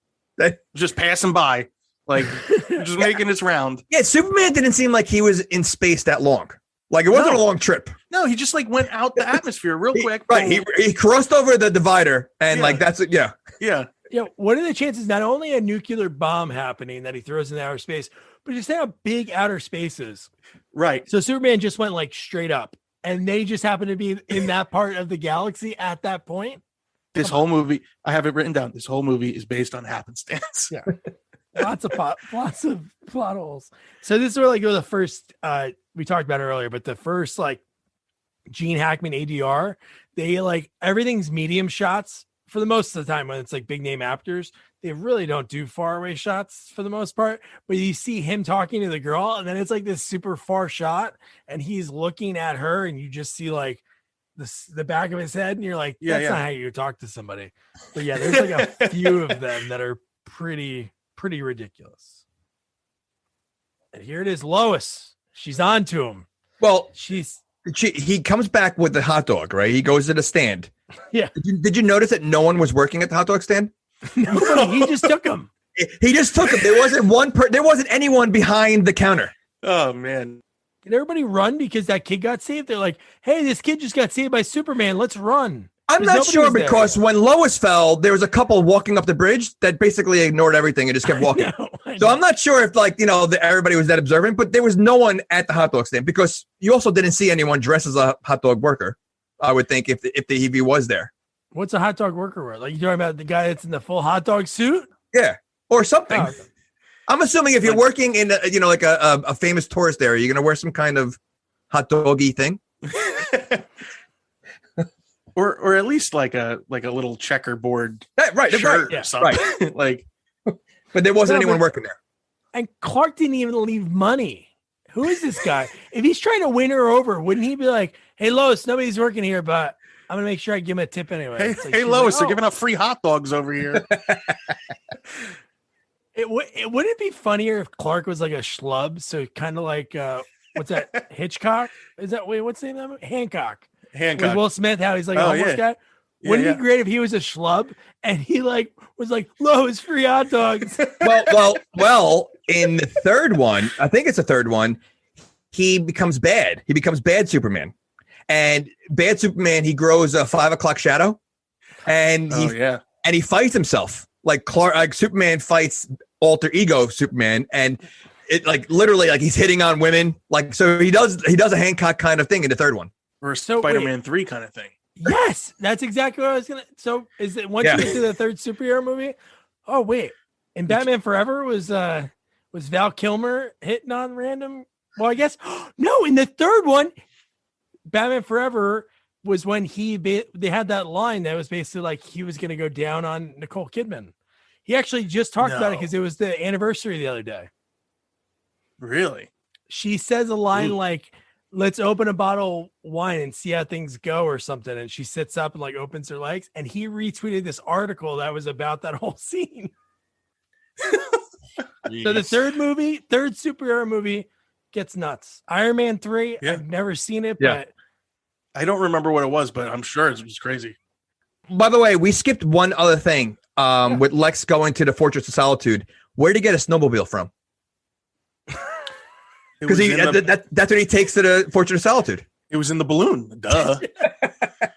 Just passing by, like, just making its round. Yeah, Superman didn't seem like he was in space that long. Like, it wasn't a long trip. No, he just, like, went out the atmosphere real quick. Right, he crossed over the divider, and, like, that's it, yeah. Yeah. Yeah, what are the chances not only a nuclear bomb happening that he throws in outer space, but just how big outer spaces? Right. So Superman just went, like, straight up, and they just happen to be in that part of the galaxy at that point? This whole movie, I have it written down. This whole movie is based on happenstance. Yeah. lots of plot holes. So this is where, like, the first we talked about it earlier, but the first, like, Gene Hackman ADR, they, like, everything's medium shots for the most of the time. When it's like big name actors, they really don't do far away shots for the most part, but you see him talking to the girl, and then it's like this super far shot, and he's looking at her, and you just see, like, the back of his head, and you're like, that's not how you talk to somebody. But yeah, there's like a few of them that are pretty ridiculous. And here it is, Lois. She's on to him. Well, he comes back with the hot dog, right? He goes to the stand. Yeah. Did you notice that no one was working at the hot dog stand? Nobody. He just took them. He just took them. There wasn't anyone behind the counter. Oh man. Did everybody run because that kid got saved? They're like, hey, this kid just got saved by Superman. Let's run. I'm not sure, because when Lois fell, there was a couple walking up the bridge that basically ignored everything and just kept walking. I know. So I'm not sure if, like, everybody was that observant, but there was no one at the hot dog stand, because you also didn't see anyone dressed as a hot dog worker, I would think, if he was there. What's a hot dog worker wear? Like, you talking about the guy that's in the full hot dog suit? Yeah, or something. Oh. I'm assuming if you're working in like a famous tourist area, you're gonna wear some kind of hot doggy thing, or at least like a little checkerboard shirt or something. Right. Like, but there wasn't anyone working there. And Clark didn't even leave money. Who is this guy? If he's trying to win her over, wouldn't he be like, "Hey, Lois, nobody's working here, but I'm gonna make sure I give him a tip anyway." Hey, Lois, they're giving out free hot dogs over here. It wouldn't it be funnier if Clark was like a schlub? So kind of like what's that? Hitchcock? Is that what's the name of it? Hancock. With Will Smith, how he's like a homeless guy. Wouldn't it be great if he was a schlub and he like was like, Lois, free hot dogs? Well, in the third one, I think it's the third one, he becomes bad. He becomes bad Superman. And bad Superman, he grows a 5 o'clock shadow, and he fights himself. Like Superman fights alter ego Superman, and it like literally like he's hitting on women. Like, so he does a Hancock kind of thing in the third one, or Spider-Man 3 kind of thing. Yes, that's exactly what I was gonna. So is it once you get to the third superhero movie? Oh wait, in Batman Forever was Val Kilmer hitting on random? Well, I guess no. In the third one, Batman Forever was when they had that line that was basically like he was going to go down on Nicole Kidman. He actually just talked about it because it was the anniversary the other day. Really? She says a line like, "Let's open a bottle of wine and see how things go," or something. And she sits up and like opens her legs. And he retweeted this article that was about that whole scene. So the third superhero movie gets nuts. Iron Man 3, I've never seen it, but I don't remember what it was, but I'm sure it was crazy. By the way, we skipped one other thing with Lex going to the Fortress of Solitude. Where did he get a snowmobile from? Because that's what he takes to the Fortress of Solitude. It was in the balloon. Duh.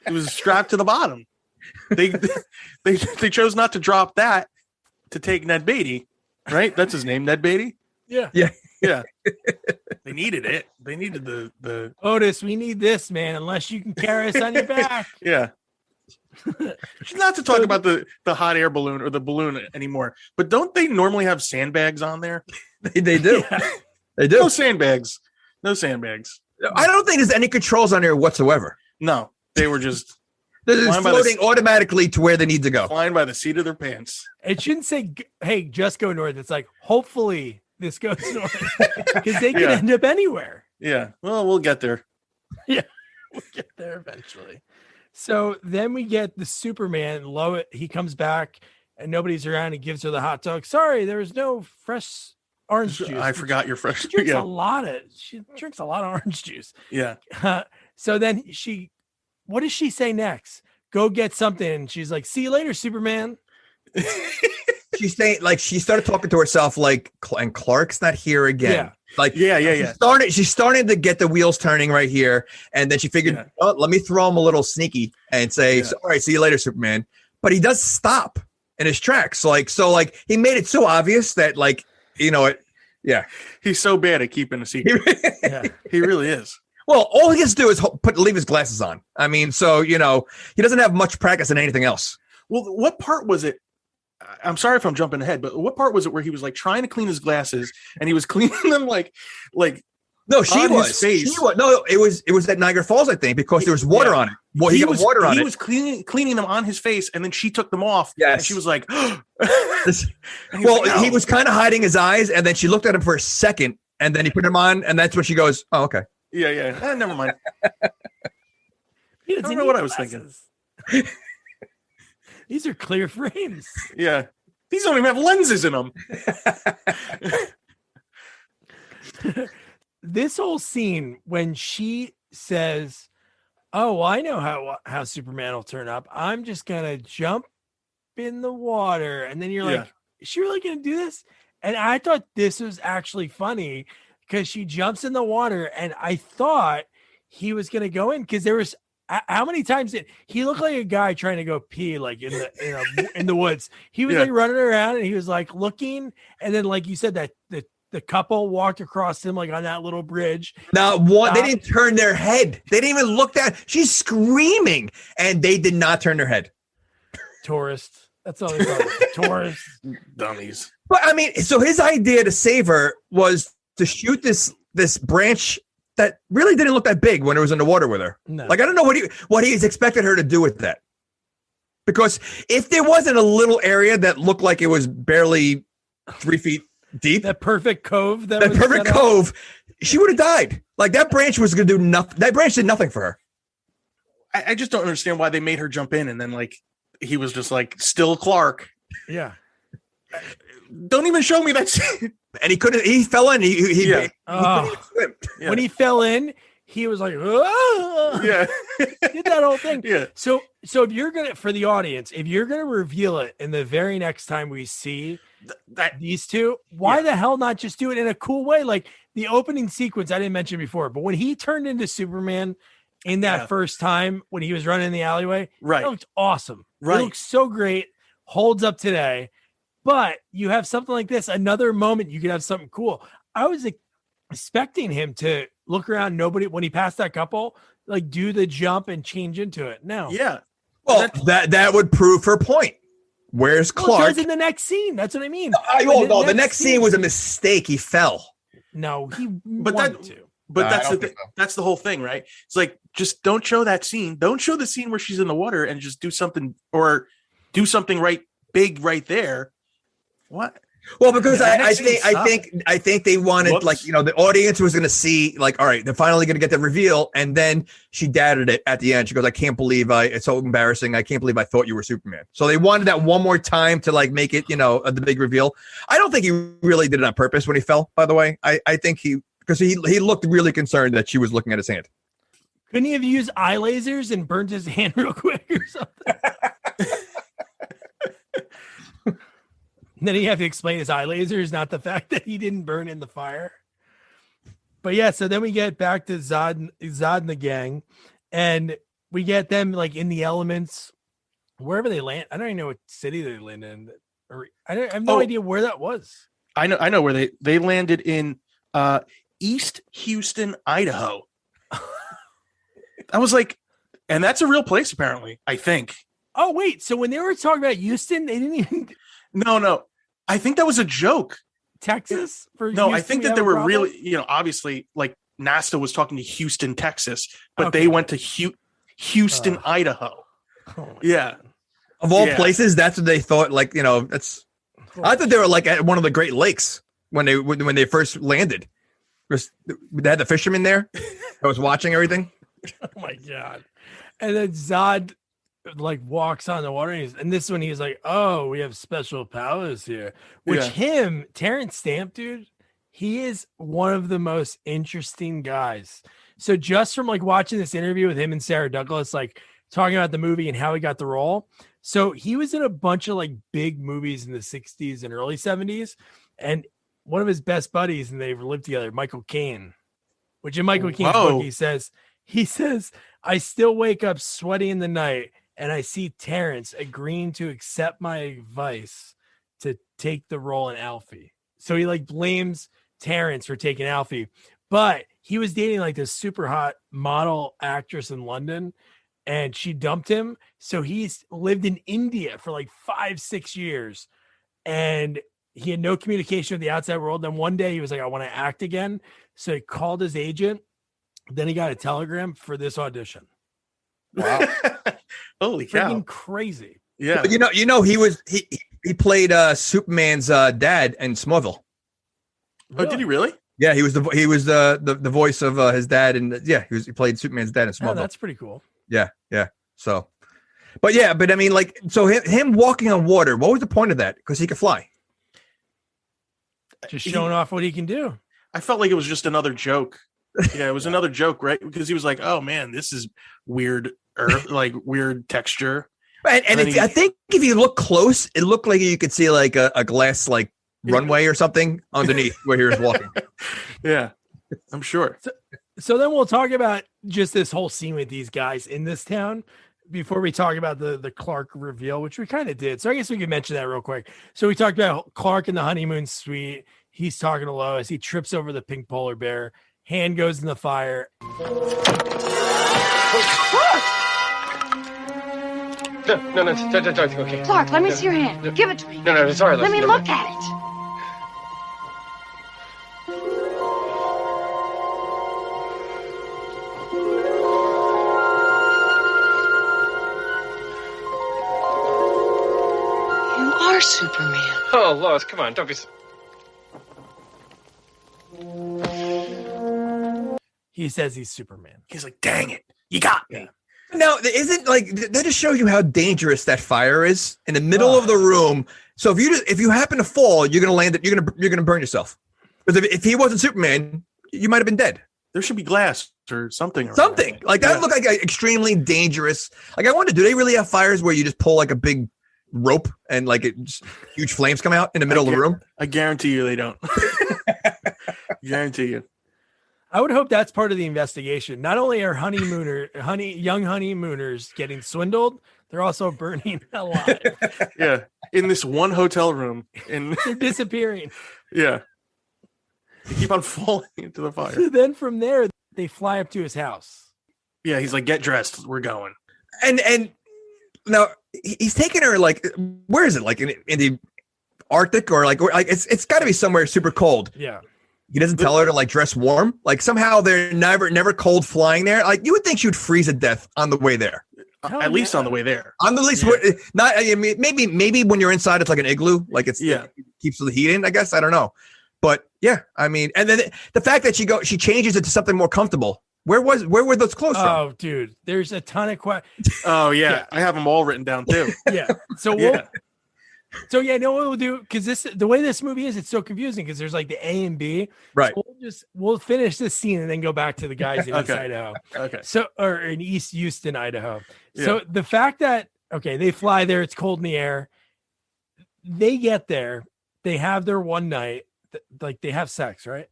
It was strapped to the bottom. They chose not to drop that to take Ned Beatty, right? That's his name, Ned Beatty? Yeah. They needed it. They needed the Otis, we need this, man, unless you can carry us on your back. Yeah. Not to talk about the hot air balloon or the balloon anymore, but don't they normally have sandbags on there? They do. Yeah. They do. No sandbags. I don't think there's any controls on there whatsoever. No, they were just They're just floating automatically to where they need to go. Flying by the seat of their pants. It shouldn't say, hey, just go north. It's like, hopefully this goes north. Because they can end up anywhere. Yeah. Well, we'll get there. Yeah. We'll get there eventually. So then we get the Superman. He comes back and nobody's around. He gives her the hot dog. Sorry, there was no fresh orange juice. I forgot your fresh. She drinks a lot of orange juice. Yeah. So then what does she say next? Go get something. And she's like, see you later, Superman. She's saying, like, she started talking to herself like, and Clark's not here again. Yeah. Like, She's starting to get the wheels turning right here. And then she figured, oh, let me throw him a little sneaky and say, all right, see you later, Superman. But he does stop in his tracks. So he made it so obvious that, like, you know it. Yeah. He's so bad at keeping a secret. He really is. Well, all he has to do is leave his glasses on. I mean, so, you know, he doesn't have much practice in anything else. Well, what part was it? I'm sorry if I'm jumping ahead, but what part was it where he was like trying to clean his glasses and he was cleaning them like no, she was. No, it was at Niagara Falls, I think, because there was water on it. Well, he got water on it. He was cleaning them on his face, and then she took them off. Yes. And she was like, he was kind of hiding his eyes, and then she looked at him for a second, and then he put them on, and that's when she goes, "Oh, okay." Yeah. Never mind. I don't know what I was thinking. These are clear frames. Yeah. These don't even have lenses in them. This whole scene when she says, oh, well, I know how Superman will turn up. I'm just going to jump in the water. And then you're like, is she really going to do this? And I thought this was actually funny because she jumps in the water. And I thought he was going to go in because there was, how many times did he look like a guy trying to go pee, like in the woods? He was like running around and he was like looking. And then, like you said, that the couple walked across him like on that little bridge. Not one. They didn't turn their head. They didn't even look down. She's screaming, and they did not turn their head. Tourists. That's all they call it. Tourists. Dummies. But I mean, so his idea to save her was to shoot this branch that really didn't look that big when it was in the water with her. No. Like, I don't know what he's expected her to do with that. Because if there wasn't a little area that looked like it was barely 3 feet deep, that perfect cove, she would have died. Like, that branch was going to do nothing. That branch did nothing for her. I just don't understand why they made her jump in and then, like, he was just like, still Clark. Yeah. Don't even show me that scene. And he fell in. He couldn't even swim. Yeah. When he fell in, he was like, oh! Yeah. Did that whole thing. Yeah. So if you're gonna, for the audience, if you're gonna reveal it in the very next time we see these two, why the hell not just do it in a cool way? Like the opening sequence I didn't mention before, but when he turned into Superman in that first time when he was running in the alleyway, it looked awesome. It looks so great, holds up today. But you have something like this, another moment you could have something cool. I was expecting him to look around, nobody, when he passed that couple, like do the jump and change into it. No. Yeah. Well, that would prove her point. Where's Clark? It does in the next scene. That's what I mean. No, the next scene was a mistake. He fell. No, he wanted to. But that's the whole thing, right? It's like, just don't show that scene. Don't show the scene where she's in the water and just do something right big right there. What? Well, because I think they wanted the audience was going to see like, all right, they're finally going to get the reveal, and then she dadded it at the end. She goes, I can't believe it's so embarrassing. I can't believe I thought you were Superman. So they wanted that one more time to like make it, the big reveal. I don't think he really did it on purpose when he fell. By the way, I think he looked really concerned that she was looking at his hand. Couldn't he have used eye lasers and burned his hand real quick or something? Then he have to explain his eye lasers, not the fact that he didn't burn in the fire. But yeah, so then we get back to Zod and the gang, and we get them like in the elements, wherever they land. I don't even know what city they land in. I have no idea where that was. I know where they landed in East Houston, Idaho. I was like, and that's a real place apparently, I think. Oh wait, so when they were talking about Houston, they didn't even. No. I think that was a joke. Texas? I think that they were really, obviously, like NASA was talking to Houston, Texas, but they went to Houston, Idaho. Yeah. Of all places, that's what they thought. Like, you know, that's. I thought they were like at one of the Great Lakes when they first landed. They had the fisherman there. I was watching everything. Oh my god! And then Zod like walks on the water, and this one he's like, "Oh, we have special powers here." Which Terrence Stamp, dude, he is one of the most interesting guys. So just from like watching this interview with him and Sarah Douglas, like talking about the movie and how he got the role. So he was in a bunch of like big movies in the 60s and early 70s. And one of his best buddies, and they've lived together, Michael Caine, which in Michael Caine's book, he says, I still wake up sweaty in the night and I see Terrence agreeing to accept my advice to take the role in Alfie. So he like blames Terrence for taking Alfie, but he was dating like this super hot model actress in London and she dumped him. So he's lived in India for like 5-6 years and he had no communication with the outside world. Then one day he was like, I want to act again. So he called his agent. Then he got a telegram for this audition. Wow. Holy cow. Freaking crazy. Yeah. But he played Superman's dad in Smallville. Oh, did he really? Yeah, he was the voice of his dad, and he played Superman's dad in Smallville. Oh, that's pretty cool. Yeah. So, but I mean, like, so him walking on water. What was the point of that? Because he could fly. Just showing off what he can do. I felt like it was just another joke. Yeah, it was another joke, right? Because he was like, "Oh man, this is weird earth, like weird texture." And I think if you look close, it looked like you could see like a glass like runway or something underneath where he was walking. Yeah, I'm sure. So then we'll talk about just this whole scene with these guys in this town before we talk about the Clark reveal, which we kind of did. So I guess we can mention that real quick. So we talked about Clark in the honeymoon suite. He's talking to Lois. He trips over the pink polar bear. Hand goes in the fire. No, don't. Okay. Clark, let me see your hand. Give it to me. No, sorry. Let me look at it. You are Superman. Oh, Lois, come on, don't be. He says he's Superman. He's like, "Dang it, you got me." Now, isn't like that just shows you how dangerous that fire is in the middle of the room. So if you happen to fall, you're gonna land it. You're gonna burn yourself. Because if he wasn't Superman, you might have been dead. There should be glass or something. Something like that looked like extremely dangerous. Like I wonder, do they really have fires where you just pull like a big rope and like huge flames come out in the middle of the room? I guarantee you they don't. Guarantee you. I would hope that's part of the investigation. Not only are young honeymooners getting swindled, they're also burning alive. Yeah, in this one hotel room, they're disappearing. Yeah, they keep on falling into the fire. So then from there, they fly up to his house. Yeah, he's like, "Get dressed, we're going." And now he's taking her like, where is it? Like in the Arctic or like it's got to be somewhere super cold. Yeah. He doesn't tell her to like dress warm. Like somehow they're never cold flying there. Like you would think she would freeze to death on the way there. At least on the way there. On the least, not. I mean, maybe when you're inside, it's like an igloo. Like it keeps the heat in. I guess I don't know, but yeah. I mean, and then the fact that she changes it to something more comfortable. Where were those clothes from? Oh, dude, there's a ton of questions. Oh yeah, I have them all written down too. Yeah. So what we'll do, because the way this movie is, it's so confusing because there's like the A and B. Right. So we'll finish this scene and then go back to the guys in East Okay. Idaho. Okay. So or in East Houston, Idaho. Yeah. So the fact that they fly there, it's cold in the air. They get there, they have their one night, like they have sex, right?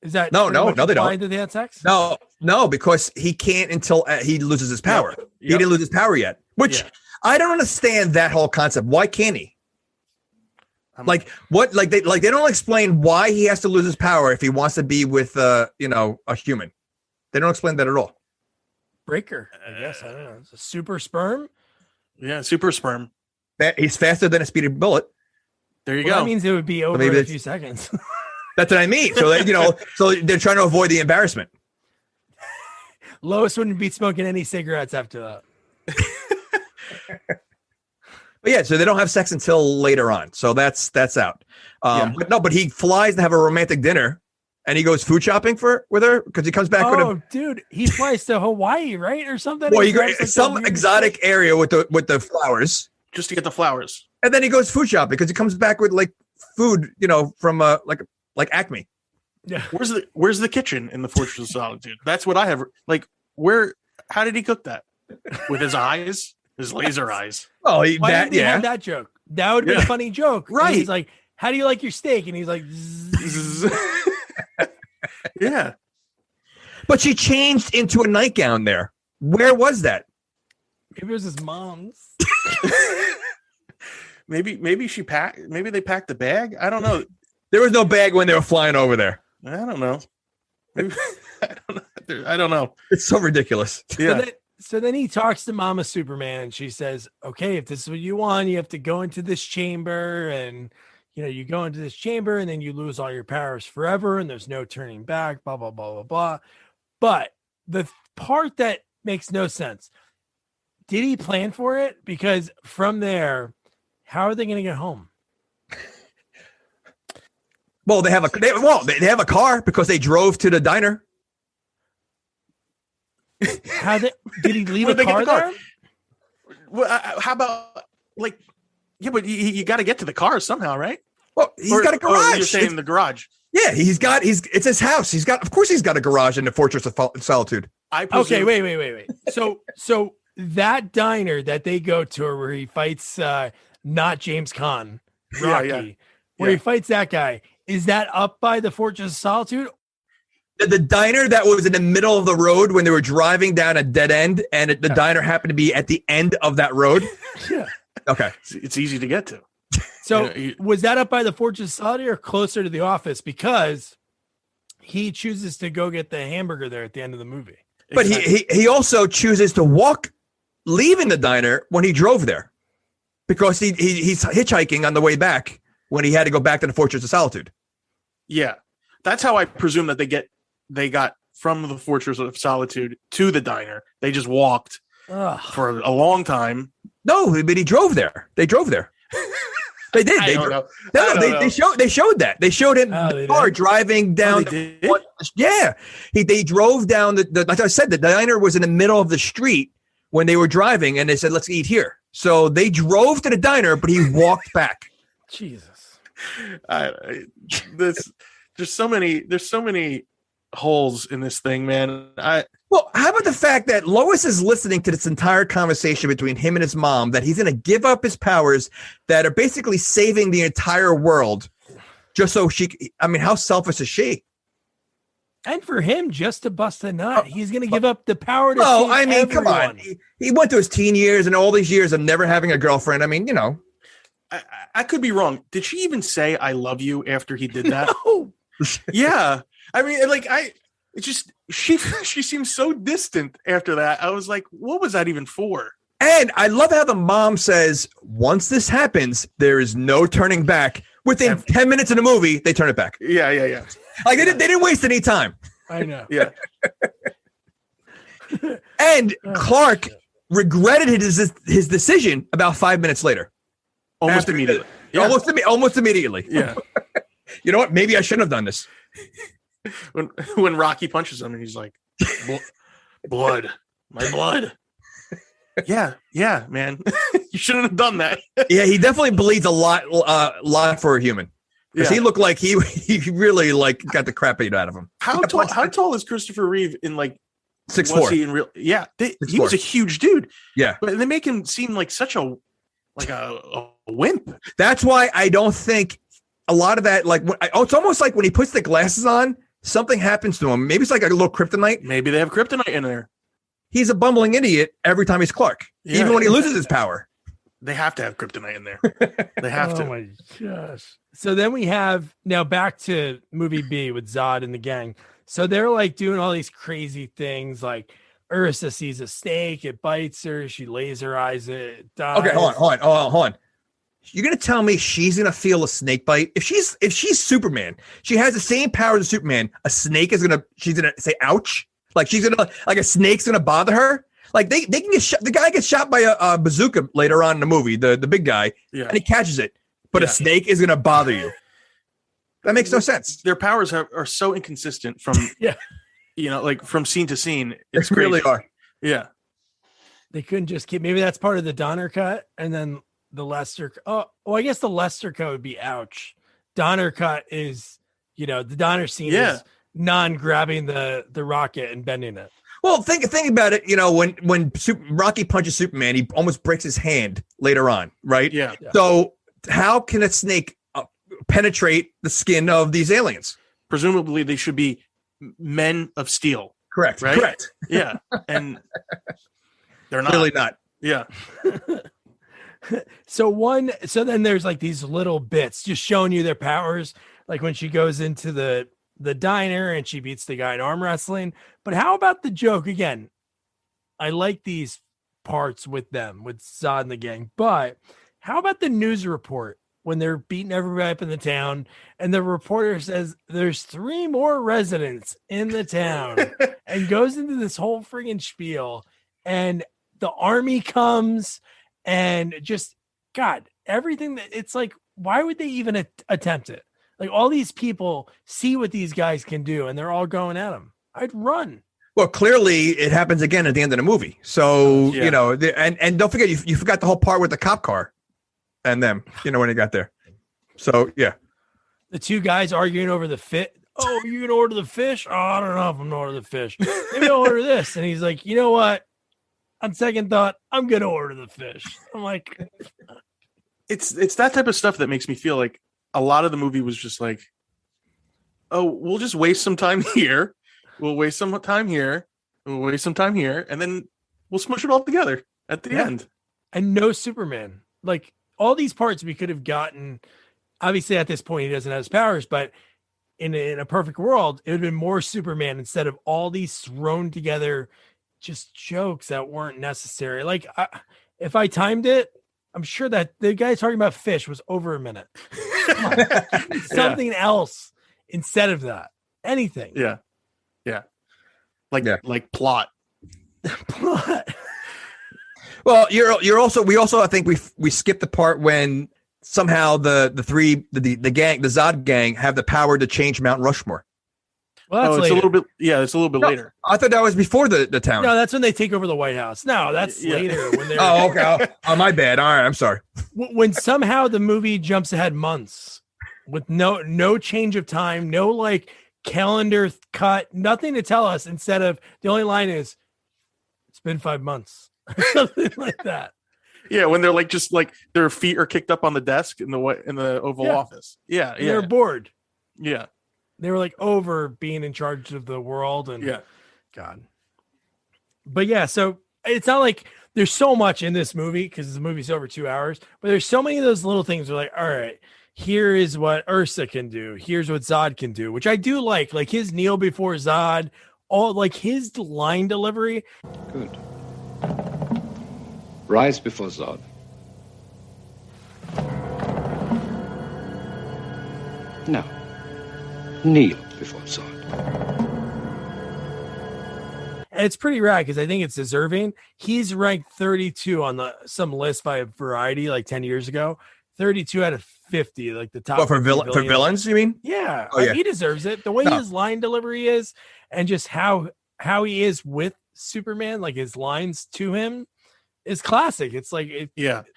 Is that no, they don't. That they had sex? No, because he can't until he loses his power. Yep. He didn't lose his power yet, which I don't understand that whole concept. Why can't he? Like what? Like they don't explain why he has to lose his power if he wants to be with a human. They don't explain that at all. Breaker, I guess. I don't know. It's a super sperm. Yeah, super sperm. He's faster than a speeding bullet. There you Well, go. that means it would be over in a few seconds. That's what I mean. So so they're trying to avoid the embarrassment. Lois wouldn't be smoking any cigarettes after that. But yeah, so they don't have sex until later on. So that's out. But he flies to have a romantic dinner, and he goes food shopping with her because he comes back with a dude, he flies to Hawaii, right, or something. Well, he goes some exotic area with the flowers, just to get the flowers, and then he goes food shopping because he comes back with like food, from like Acme. Yeah. Where's the kitchen in the Fortress of Solitude? That's what I have. Like, how did he cook that? With his eyes, his laser eyes. Oh, Why didn't he have that joke? That would be a funny joke, right? And he's like, "How do you like your steak?" And he's like, "Yeah." But she changed into a nightgown there. Where was that? Maybe it was his mom's. maybe she packed. Maybe they packed the bag. I don't know. There was no bag when they were flying over there. I don't know. Maybe, I don't know. It's so ridiculous. Yeah. So then he talks to Mama Superman, and she says, "Okay, if this is what you want, you have to go into this chamber, and you go into this chamber, and then you lose all your powers forever, and there's no turning back." Blah blah blah blah blah. But the part that makes no sense: did he plan for it? Because from there, how are they going to get home? Well, they have a car because they drove to the diner. Did he leave a car there? Well, how about but you got to get to the car somehow, right? Well, he's got a garage. You're saying the garage? Yeah, it's his house. Of course he's got a garage in the Fortress of Solitude. Okay, wait. So that diner that they go to, where he fights not James Caan, Rocky, where he fights that guy, is that up by the Fortress of Solitude? The diner that was in the middle of the road when they were driving down a dead end, and the diner happened to be at the end of that road. Yeah. Okay. It's easy to get to. So was that up by the Fortress of Solitude or closer to the office? Because he chooses to go get the hamburger there at the end of the movie. But he also chooses to walk, leaving the diner when he drove there, because he's hitchhiking on the way back when he had to go back to the Fortress of Solitude. Yeah, that's how I presume that they got from the Fortress of Solitude to the diner. They just walked for a long time. No, but he drove there. They drove there. They did. They showed that. They showed him the car driving down. They drove down like I said, the diner was in the middle of the street when they were driving, and they said, "Let's eat here." So they drove to the diner, but he walked back. Jesus. There's so many holes in this thing, man. Well, how about the fact that Lois is listening to this entire conversation between him and his mom, that he's going to give up his powers that are basically saving the entire world just so how selfish is she? And for him, just to bust a nut, he's going to give up the power to save everyone. Come on. He went through his teen years and all these years of never having a girlfriend. I could be wrong. Did she even say "I love you" after he did that? No. Yeah. I mean, she seems so distant after that. I was like, what was that even for? And I love how the mom says, once this happens, there is no turning back. Within 10 minutes of the movie, they turn it back. Yeah. Like they didn't waste any time. I know. Yeah. And Clark regretted his decision about 5 minutes later. Almost immediately. Yeah. Almost immediately. Yeah. You know what? Maybe I shouldn't have done this. When Rocky punches him and he's like, blood, my blood. Yeah, man. You shouldn't have done that. Yeah, he definitely bleeds a lot for a human. Because he looked like he really got the crap beat out of him. How tall is Christopher Reeve in 6'4"? He in real? Yeah, he was a huge dude. Yeah, but they make him seem like such a wimp. That's why I don't think a lot of that. It's almost like when he puts the glasses on, something happens to him. Maybe it's like a little kryptonite. Maybe they have kryptonite in there. He's a bumbling idiot every time he's Clark, even when he loses his power. They have to have kryptonite in there. They have to. Oh my gosh. So then we have now back to movie B with Zod and the gang. So they're doing all these crazy things. Like Ursa sees a snake, it bites her, she laser eyes it, dies. Okay, hold on. You're gonna tell me she's gonna feel a snake bite? If she's Superman, she has the same powers as Superman. A snake she's gonna say ouch. Like a snake's gonna bother her. Like they can get shot. The guy gets shot by a bazooka later on in the movie, the big guy, and he catches it. But a snake is going to bother you. That makes no sense. Their powers are so inconsistent from, like from scene to scene. It's they really are. Yeah. They couldn't just keep, maybe that's part of the Donner cut. And then the Lester. Oh, well, I guess the Lester cut would be ouch. Donner cut is, the Donner scene is non-grabbing the rocket and bending it. Well, think about it. When Rocky punches Superman, he almost breaks his hand later on, right? Yeah. So how can a snake penetrate the skin of these aliens? Presumably, they should be men of steel. Correct. Right? Correct. Yeah, and they're not. Really not. Yeah. So then there's like these little bits just showing you their powers, like when she goes into the diner and she beats the guy in arm wrestling. But how about the joke again? I like these parts with them, with Zod and the gang, but how about the news report when they're beating everybody up in the town and the reporter says there's 3 more residents in the town and goes into this whole friggin' spiel, and the army comes and just, God, everything that it's like, why would they even attempt it? Like, all these people see what these guys can do and they're all going at them. I'd run. Well, clearly it happens again at the end of the movie. So, and don't forget, you forgot the whole part with the cop car and them, when they got there. So, yeah. The 2 guys arguing over the fit. Oh, you going to order the fish? Oh, I don't know if I'm going to order the fish. Maybe I'll order this. And he's like, you know what? On second thought, I'm going to order the fish. I'm like, it's that type of stuff that makes me feel like a lot of the movie was just like, oh, we'll just waste some time here. We'll waste some time here. We'll waste some time here. And then we'll smush it all together at the end. And no Superman. Like, all these parts we could have gotten. Obviously, at this point, he doesn't have his powers, but in a perfect world, it would have been more Superman instead of all these thrown together just jokes that weren't necessary. Like, if I timed it, I'm sure that the guy talking about fish was over a minute. Something else instead of that. Anything. Yeah. Yeah. Like plot. Plot. Well, you're also, I think we skipped the part when somehow the gang, the Zod gang, have the power to change Mount Rushmore. Well, that's it's later. a little bit. Yeah, it's a little bit later. I thought that was before the town. No, that's when they take over the White House. No, that's later. When they're oh, okay. Oh, my bad. All right, I'm sorry. When somehow the movie jumps ahead months with no change of time, no like calendar cut, nothing to tell us. Instead of the only line is, "It's been 5 months," something like that. Yeah, when they're like just like their feet are kicked up on the desk in the Oval Office. Yeah, They're bored. Yeah. They were like over being in charge of the world and God. But yeah, so it's not like there's so much in this movie because the movie's over 2 hours, but there's so many of those little things where like, all right, here is what Ursa can do. Here's what Zod can do, which I do like his kneel before Zod, all like his line delivery. Good. Rise before Zod. No. Kneel before Zod. And it's pretty rad because I think it's deserving. He's ranked 32 on some list by Variety like 10 years ago. 32 out of 50, like the top. What, for villains, you mean? Yeah. Oh, yeah. He deserves it. The way his line delivery is and just how he is with Superman, like his lines to him is classic. It's like,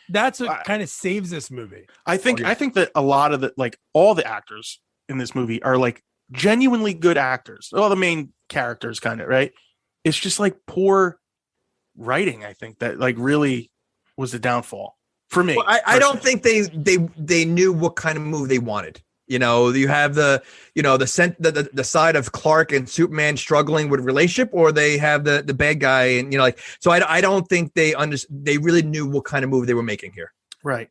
that's what kind of saves this movie. I think that a lot of all the actors in this movie are like genuinely good actors. All the main characters kind of, right? It's just like poor writing. I think that like really was the downfall for me. Well, I don't think they knew what kind of movie they wanted. You have the side of Clark and Superman struggling with relationship, or they have the bad guy, and so I don't think they really knew what kind of movie they were making here. Right.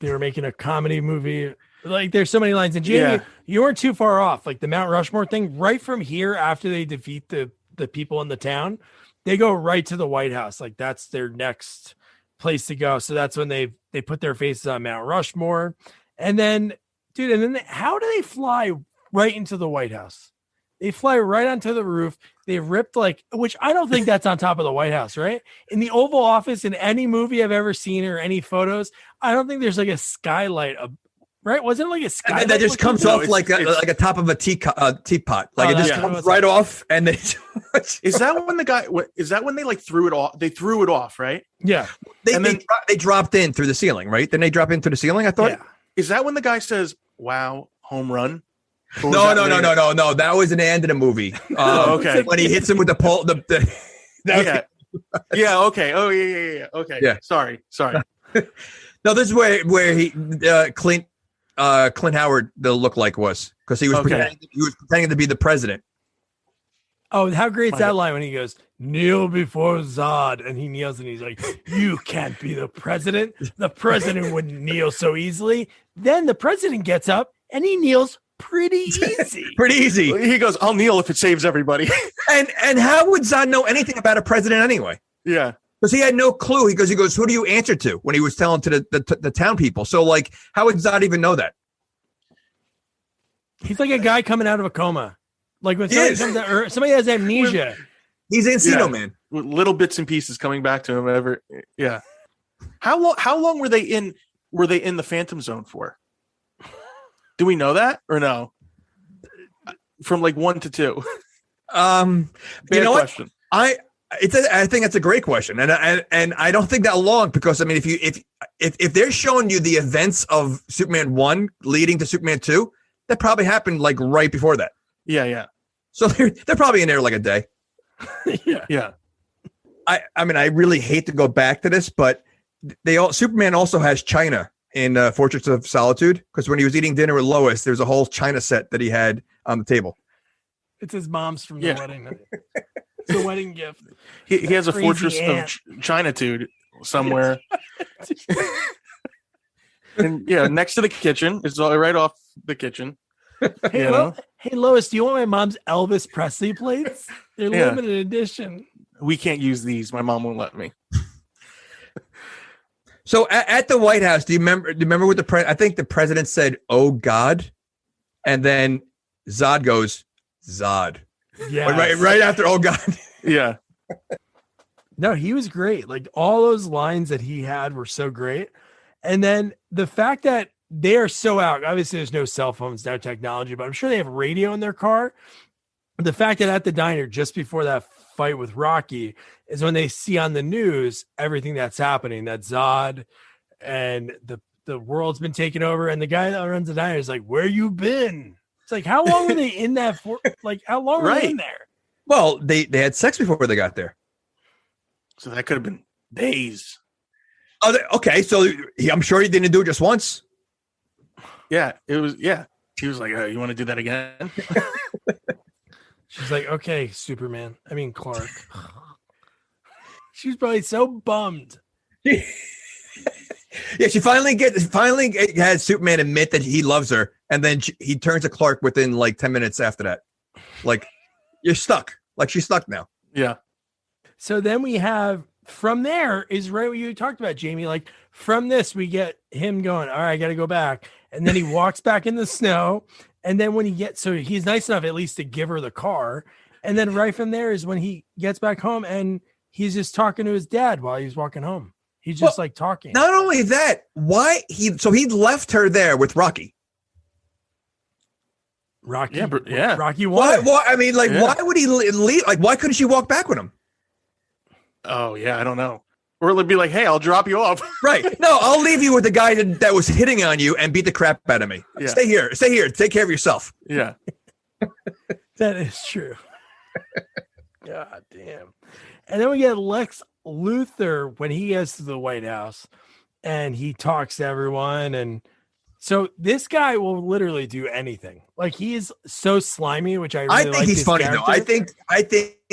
They were making a comedy movie. Like there's so many lines, and Jamie, you weren't too far off. Like the Mount Rushmore thing, right from here after they defeat the people in the town, they go right to the White House. Like that's their next place to go. So that's when they put their faces on Mount Rushmore. And then, dude, how do they fly right into the White House? They fly right onto the roof. They ripped which I don't think that's on top of the White House, right? In the Oval Office, in any movie I've ever seen or any photos, I don't think there's like a skylight, right? Wasn't it like a skylight that just comes off like a top of a teapot, like it just comes right off. And then is that when the guy? Is that when they like threw it off? They threw it off, right? Yeah. They dropped in through the ceiling, right? Then they drop into the ceiling. I thought. Yeah. Is that when the guy says, "Wow, home run"? No. That was in the end of the movie. Okay. When he hits him with the pole. Yeah. Okay. Oh yeah. Okay. Yeah. Sorry. No, this is where he Clint Howard the look-like was, because he was pretending to be the president. Oh, how great is that line when he goes, "Kneel before Zod," and he kneels and he's like, "You can't be the president. The president wouldn't kneel so easily." Then the president gets up and he kneels pretty easy. He goes, "I'll kneel if it saves everybody." And how would Zod know anything about a president anyway? Yeah. Because he had no clue. He goes, "Who do you answer to?" When he was telling to the town people. So like, how would Zod even know that? He's like a guy coming out of a coma. Like when somebody has amnesia. He's Encino Man. With little bits and pieces coming back to him Yeah. How long were they in the Phantom Zone for? Do we know that or no? From like 1 to 2. You know question. What? I think that's a great question, and I don't think that long, because I mean, if they're showing you the events of Superman 1 leading to Superman 2, that probably happened like right before that. Yeah. So they're probably in there like a day. Yeah. I mean, I really hate to go back to this, but Superman also has China in Fortress of Solitude, because when he was eating dinner with Lois, there's a whole China set that he had on the table. It's his mom's from the wedding. It's a wedding gift. He has a Fortress of Chinatude somewhere. And next to the kitchen. It's right off the kitchen. Hey, Lois, do you want my mom's Elvis Presley plates? They're limited edition. We can't use these. My mom won't let me. So at the White House, do you remember what I think the president said, "Oh God," and then Zod goes, "Zod." Yeah. Right after "Oh God." Yeah. No, he was great. Like all those lines that he had were so great. And then the fact that they are so out, obviously there's no cell phones, no technology, but I'm sure they have radio in their car. The fact that at the diner, just before that fight with Rocky, is when they see on the news everything that's happening, that Zod and the world's been taken over, and the guy that runs the diner is like, "Where you been?" It's like, how long were they in that for? Like, how long were they in there? Well, they had sex before they got there. So that could have been days. Oh, okay. So I'm sure he didn't do it just once. Yeah, it was. Yeah, he was like, "You want to do that again?" She's like, "Okay, Superman. I mean, Clark." She's probably so bummed. Yeah, she finally has Superman admit that he loves her, and then he turns to Clark within like 10 minutes after that. Like, you're stuck. Like, she's stuck now. Yeah. So then we have, from there is right what you talked about, Jamie. Like, from this, we get him going, "All right, I got to go back." And then he walks back in the snow. And then when he's nice enough at least to give her the car. And then right from there is when he gets back home and he's just talking to his dad while he's walking home. He's just like talking. Not only that, he left her there with Rocky. Rocky won. Why? I mean, like, why would he leave? Like, why couldn't she walk back with him? Oh yeah, I don't know. Or it'd be like, "Hey, I'll drop you off." Right. No, I'll leave you with the guy that was hitting on you and beat the crap out of me. Yeah. Stay here. Take care of yourself. Yeah. That is true. God damn. And then we get Lex Luthor when he gets to the White House and he talks to everyone. And so this guy will literally do anything. Like, he is so slimy, which I really think he's funny though. I think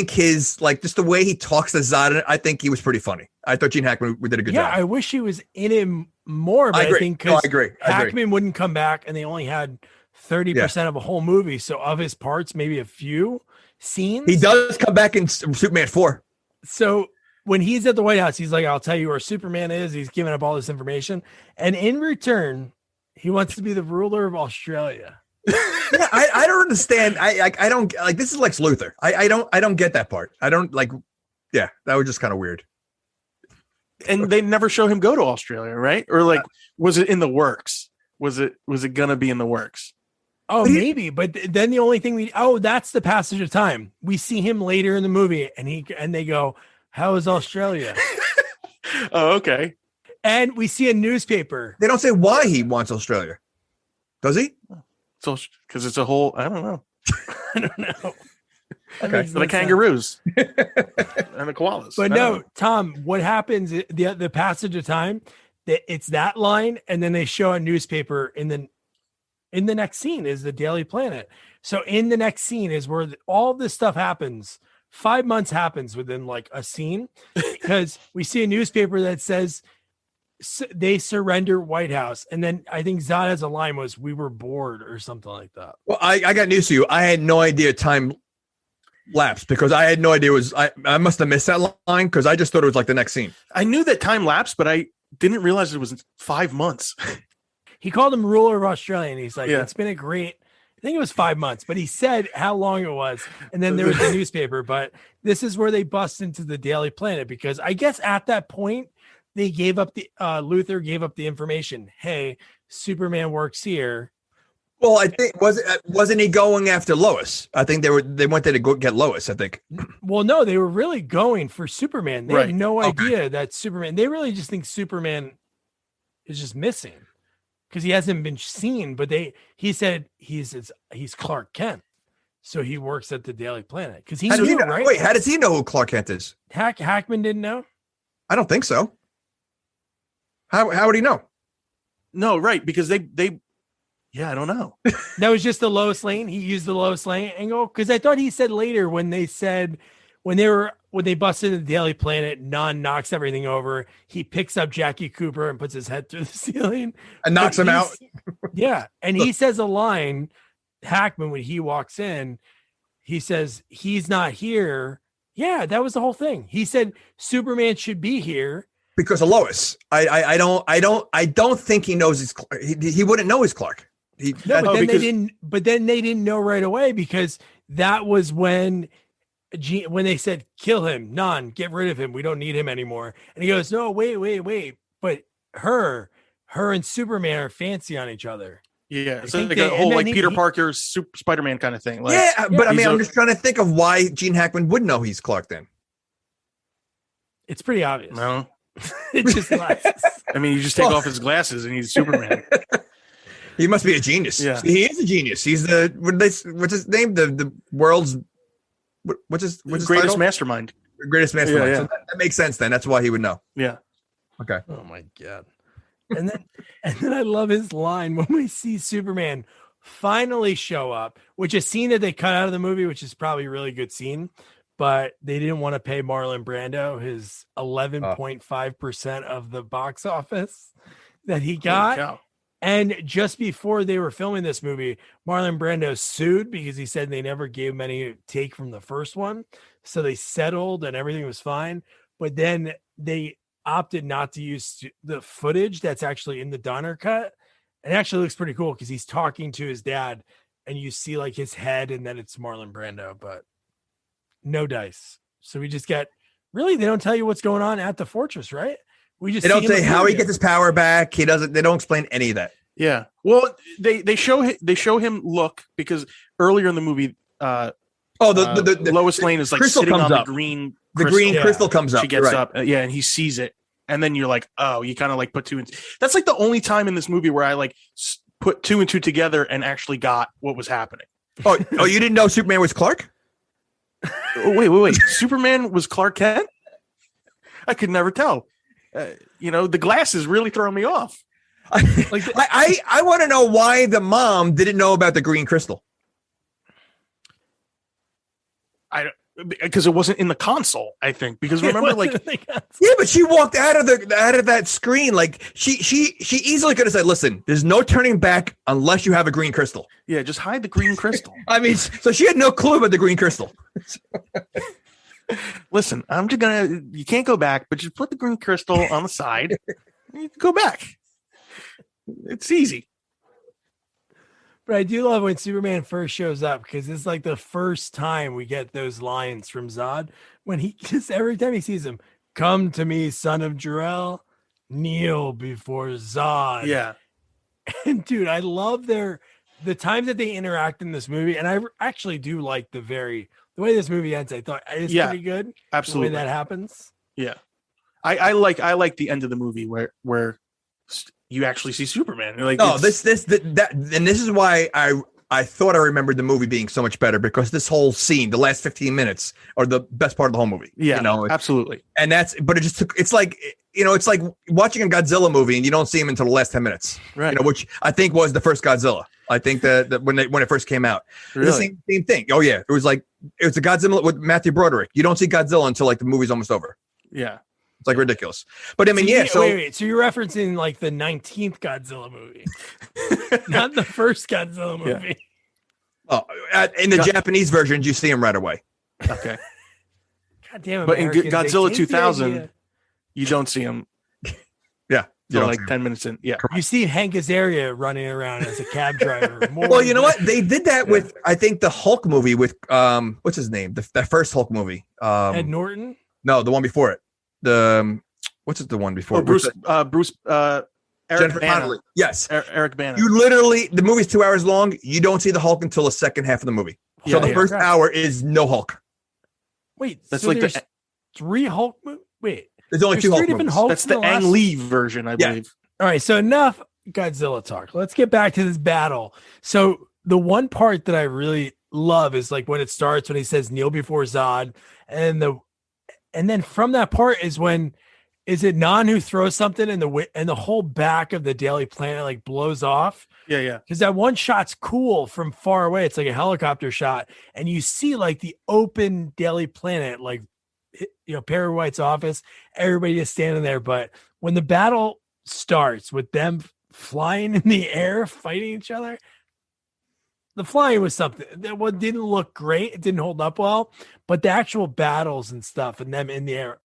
his, like, just the way he talks to Zod, I think he was pretty funny. I thought Gene Hackman did a good job. Yeah, I wish he was in it more, but I think because I agree. Hackman wouldn't come back and they only had 30% of a whole movie. So of his parts, maybe a few scenes. He does come back in Superman 4. So when he's at the White House, he's like, "I'll tell you where Superman is." He's giving up all this information. And in return, he wants to be the ruler of Australia. Yeah, I don't understand. I don't like this is Lex Luthor. I don't get that part. I don't like. Yeah, that was just kind of weird. And they never show him go to Australia, right? Or like, was it in the works? Was it gonna be in the works? Oh, maybe. But then the only thing that's the passage of time. We see him later in the movie, and they go, "How is Australia?" Oh, okay. And we see a newspaper. They don't say why he wants Australia. Does he? So because it's a whole. I don't know. I don't know. Okay. The kangaroos and the koalas. But no, Tom, what happens? The passage of time. It's that line, and then they show a newspaper in the next scene is the Daily Planet. So in the next scene is where all this stuff happens. 5 months happens within like a scene because we see a newspaper that says they surrender White House. And then I think Zod has a line was, "We were bored," or something like that. Well, I got news to you. I had no idea time lapsed because I had no idea I must have missed that line because I just thought it was like the next scene. I knew that time lapsed, but I didn't realize it was 5 months. He called him ruler of Australia, and he's like, Yeah. "It's been a great." I think it was 5 months, but he said how long it was, and then there was the newspaper. But this is where they bust into the Daily Planet because I guess at that point they gave up Luthor gave up the information. Hey, Superman works here. Well, I think wasn't he going after Lois? I think they went there to go get Lois. I think. Well, no, they were really going for Superman. They Right. had no idea that Superman. They really just think Superman is just missing because he hasn't been seen. But he said he's Clark Kent, so he works at the Daily Planet because he knew, right? Wait, how does he know who Clark Kent is? Hackman didn't know. I don't think so. How would he know? No, right? Because they. Yeah, I don't know. That was just the Lois Lane. He used the Lois Lane angle because I thought he said later when they busted in the Daily Planet, Non knocks everything over. He picks up Jackie Cooper and puts his head through the ceiling And knocks him out. Yeah, and he says a line. Hackman, when he walks in, he says he's not here. Yeah, that was the whole thing. He said Superman should be here Because of Lois. I don't think he knows he's Clark. He wouldn't know he's Clark. But then they didn't know right away because that was when they said kill him, get rid of him, we don't need him anymore. And he goes, no, wait, but her and Superman are fancy on each other. Yeah, so like a whole like Peter Parker Spider-Man kind of thing. Like, but I mean, I'm just trying to think of why Gene Hackman would know he's Clark then. It's pretty obvious. No, it's just glasses. I mean, you just take off his glasses and he's Superman. He must be a genius. Yeah. He is a genius. He's what's his name? The world's what's his greatest title? mastermind. Greatest mastermind. Yeah. So that makes sense then. That's why he would know. Yeah. Okay. Oh my god. And then I love his line when we see Superman finally show up, which is a scene that they cut out of the movie, which is probably a really good scene, but they didn't want to pay Marlon Brando his 11.5% of the box office that he got. And just before they were filming this movie, Marlon Brando sued because he said they never gave him any take from the first one. So they settled and everything was fine. But then they opted not to use the footage that's actually in the Donner cut. It actually looks pretty cool because he's talking to his dad and you see like his head and then it's Marlon Brando, but no dice. So we just get they don't tell you what's going on at the fortress, right? They don't say how he gets his power back. They don't explain any of that. Yeah. Well, they show him look because earlier in the movie, the Lois Lane is like sitting on the green. The green crystal comes up. She gets up, and he sees it, and then you're like, oh, you kind of like put two and that's like the only time in this movie where I like put two and two together and actually got what was happening. Oh, you didn't know Superman was Clark? Wait. Superman was Clark Kent? I could never tell. The glasses really throw me off. I want to know why the mom didn't know about the green crystal. Because it wasn't in the console, I think. Because remember, but she walked out of that screen. Like she easily could have said, "Listen, there's no turning back unless you have a green crystal." Yeah, just hide the green crystal. I mean, so she had no clue about the green crystal. Listen, I'm just you can't go back, but just put the green crystal on the side. And you can go back. It's easy. But I do love when Superman first shows up because it's like the first time we get those lines from Zod when he just every time he sees him, come to me, son of Jor-El, kneel before Zod. Yeah. And dude, I love the times that they interact in this movie, and I actually do like the way this movie ends. I thought it's pretty good. Absolutely, the way that happens. Yeah, I like the end of the movie where you actually see Superman. Like, no, this and this is why I thought I remembered the movie being so much better, because this whole scene, the last 15 minutes, are the best part of the whole movie. Yeah, you know, absolutely. And but it just took. It's like watching a Godzilla movie and you don't see him until the last 10 minutes. Right. You know, which I think was the first Godzilla. I think that when it first came out, really? The same thing. Oh yeah, it was a Godzilla with Matthew Broderick. You don't see Godzilla until like the movie's almost over. Yeah, it's like ridiculous. But I mean, wait. So you're referencing like the 19th Godzilla movie, not the first Godzilla movie. Yeah. Oh, in the Japanese versions, you see him right away. Okay. God damn it! But in Godzilla 2000, you don't see him. Yeah. Like 10 minutes in. Yeah. You see Hank Azaria running around as a cab driver. Well, you know what? They did that with, I think, the Hulk movie with, what's his name? That first Hulk movie. Ed Norton? No, the one before it. What's it, the one before? Eric Jennifer Bana. Connelly. Yes. Eric Bana. You literally, the movie's 2 hours long. You don't see the Hulk until the second half of the movie. So the first hour is no Hulk. Wait, that's so like there's 3 Hulk movies? Wait. There's only 2 Hulk different movies. Hulks. That's the Ang Lee version, I believe. All right, so enough Godzilla talk. Let's get back to this battle. So the one part that I really love is like when it starts, when he says kneel before Zod, and then from that part is when is it Non who throws something and the whole back of the Daily Planet like blows off. Yeah. Because that one shot's cool from far away. It's like a helicopter shot, and you see like the open Daily Planet, like Perry White's office, everybody is standing there. But when the battle starts with them flying in the air, fighting each other, the flying was something that didn't look great. It didn't hold up well, but the actual battles and stuff and them in the air.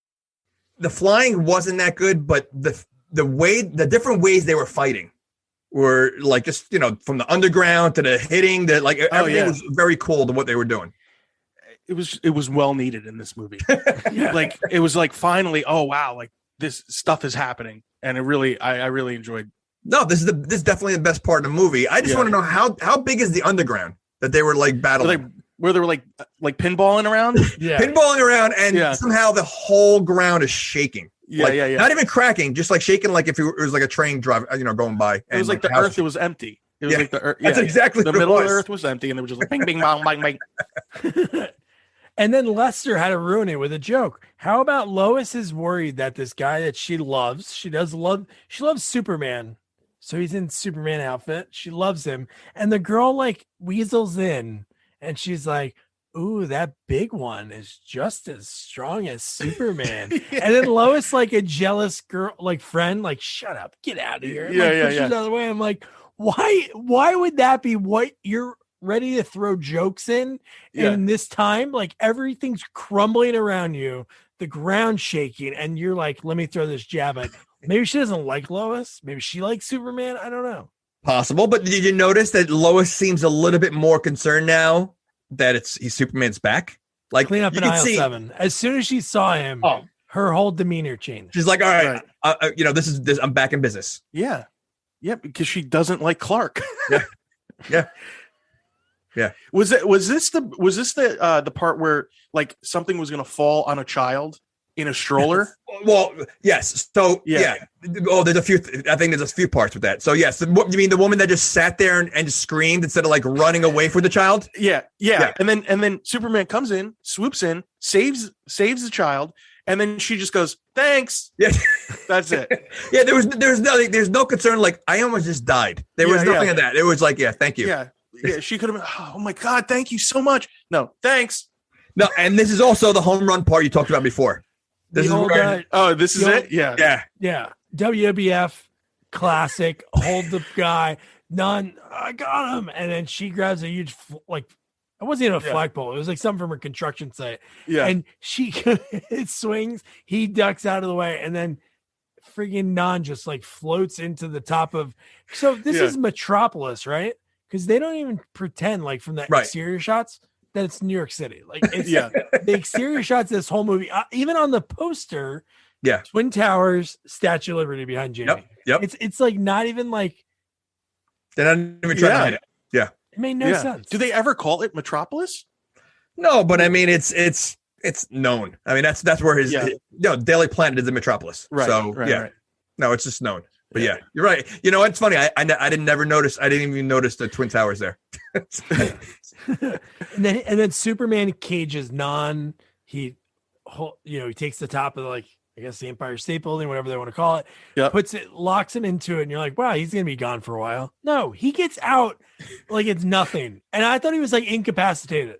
The flying wasn't that good, but the different ways they were fighting were like just, from the underground to the hitting, everything was very cool to what they were doing. It was well needed in this movie. Like it was like finally, oh wow, like this stuff is happening, and I really enjoyed. No, this is definitely the best part of the movie. I just want to know how big is the underground that they were like battling, where they were like pinballing around, pinballing around, and somehow the whole ground is shaking. Yeah. Not even cracking, just like shaking, like if it was like a train drive, going by. It was like the earth was empty. It was like the earth. That's exactly the middle of the earth was empty, and they were just like bing, bing, bang, bang, bang. And then Lester had to ruin it with a joke. How about Lois is worried that this guy that she loves, she loves Superman. So he's in Superman outfit. She loves him. And the girl like weasels in and she's like, ooh, that big one is just as strong as Superman. And then Lois, like a jealous girl, like friend, like, shut up, get out of here. And, pushes out of the way. I'm like, why would that be what you're ready to throw jokes in this time? Like everything's crumbling around you, the ground shaking, and you're like, let me throw this jab at. Maybe she doesn't like Lois. Maybe she likes Superman. I don't know. Possible, but did you notice that Lois seems a little bit more concerned now that he's Superman's back? Like clean up in aisle 7. As soon as she saw him, her whole demanner changed. She's like, all right. This is I'm back in business. Yeah, because she doesn't like Clark. Yeah. Was this the part where like something was going to fall on a child in a stroller? Well, yes. So Oh, there's a few. I think there's a few parts with that. So yes, you mean the woman that just sat there and just screamed instead of like running away for the child? Yeah. And then Superman comes in, swoops in, saves the child, and then she just goes, "Thanks." Yeah, that's it. Yeah, there's no concern. Like I almost just died. There was nothing of that. It was like, thank you. Yeah, she could have been. Oh my God, thank you so much. No, thanks. No, and this is also the home run part you talked about before. This is it. Yeah. WWF classic. Hold the guy. None. I got him. And then she grabs a huge it wasn't even a flagpole. It was like something from her construction site. Yeah. And it swings. He ducks out of the way, and then friggin' Non just like floats into the top of. So this is Metropolis, right? because they don't even pretend like from the exterior shots that it's New York City. Like it's the exterior shots of this whole movie, even on the poster, Twin Towers, Statue of Liberty behind Jamie. Yep. It's like not even like they're not even trying to hide it. Yeah. It made no sense. Do they ever call it Metropolis? No, but I mean it's known. I mean that's where his Daily Planet is in Metropolis. Right. So right. No, it's just known. But yeah, you're right. You know, it's funny. I didn't even notice the Twin Towers there. and then Superman cages Non. He takes the top of the Empire State Building, whatever they want to call it, puts it, locks him into it, and you're like, wow, he's gonna be gone for a while. No, he gets out like it's nothing. And I thought he was like incapacitated.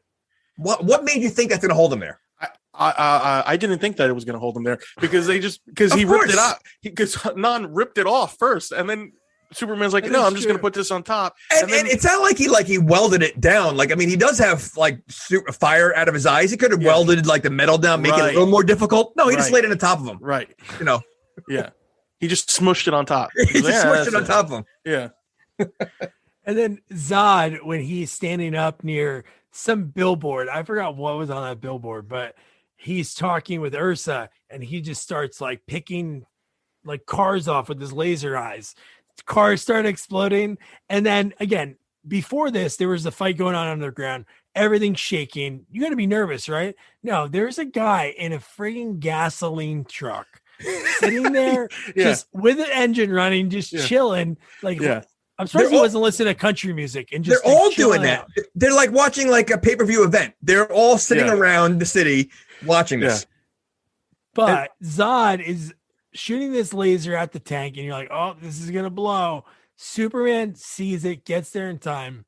What made you think that's gonna hold him there? I didn't think that it was going to hold him there because he ripped it out because Non ripped it off first, and then Superman's like, no, I'm just going to put this on top. And it's not like he welded it down. Like, I mean, he does have like fire out of his eyes. He could have welded like the metal down, make it a little more difficult. No, he just laid it on top of him. Right. You know. Yeah. He just smushed it on top. He just smushed it on top of him. Yeah. And then Zod, when he's standing up near some billboard, I forgot what was on that billboard, but he's talking with Ursa, and he just starts like picking like cars off with his laser eyes. Cars start exploding. And then again, before this, there was a fight going on underground. Everything's shaking. You got to be nervous, right? No, there's a guy in a frigging gasoline truck sitting there just with the engine running, just chilling. I'm surprised he wasn't listening to country music and just they're all doing that. They're like watching like a pay-per-view event. They're all sitting around the city watching this. But Zod is shooting this laser at the tank, and you're like, oh, this is gonna blow. Superman sees it, gets there in time.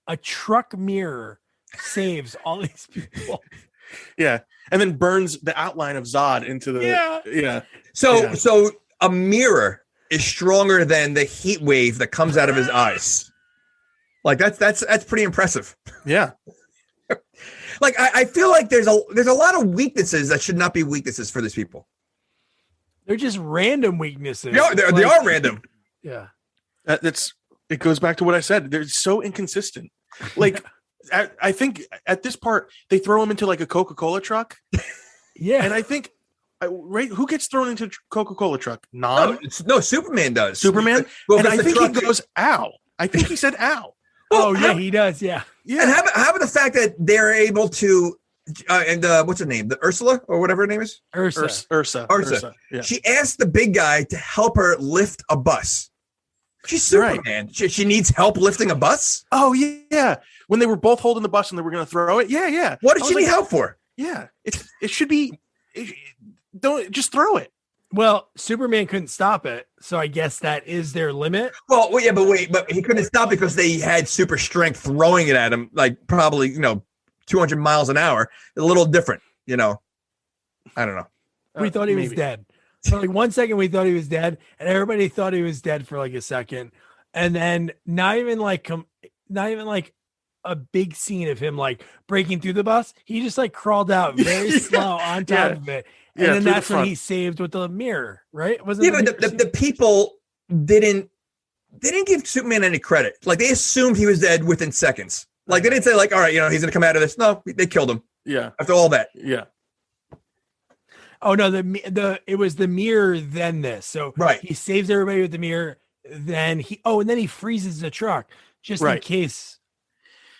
A truck mirror saves all these people. Yeah. And then burns the outline of Zod into the So a mirror is stronger than the heat wave that comes out of his eyes. Like that's pretty impressive. Yeah. Like I feel like there's a lot of weaknesses that should not be weaknesses for these people. They're just random weaknesses. No, they are random. Yeah. It goes back to what I said. They're so inconsistent. Like I think at this part they throw him into like a Coca-Cola truck. Yeah. And I think who gets thrown into a Coca-Cola truck? Non? No, Superman does. Superman? Well, and I think he goes, ow. I think he said ow. Oh, yeah, he does. Yeah. And how about the fact that they're able to, what's her name? The Ursula or whatever her name is? Ursa. Yeah. She asked the big guy to help her lift a bus. She's Superman. Right. She needs help lifting a bus? Oh, yeah. When they were both holding the bus and they were going to throw it. Yeah. What did she need help for? Yeah. It should be, don't just throw it. Well, Superman couldn't stop it, so I guess that is their limit. Well, yeah, but he couldn't stop because they had super strength throwing it at him, like probably 200 miles an hour. A little different, I don't know. We thought he was dead. For like 1 second, we thought he was dead, and everybody thought he was dead for like a second, and then not even like a big scene of him like breaking through the bus. He just like crawled out very slow on top of it. And then that's when he saved with the mirror, right? But the people didn't give Superman any credit. Like they assumed he was dead within seconds. Like they didn't say like, all right, he's gonna come out of this. No, they killed him. Yeah. After all that. Yeah. Oh no, it was the mirror then this. So he saves everybody with the mirror. Then he freezes the truck just in case.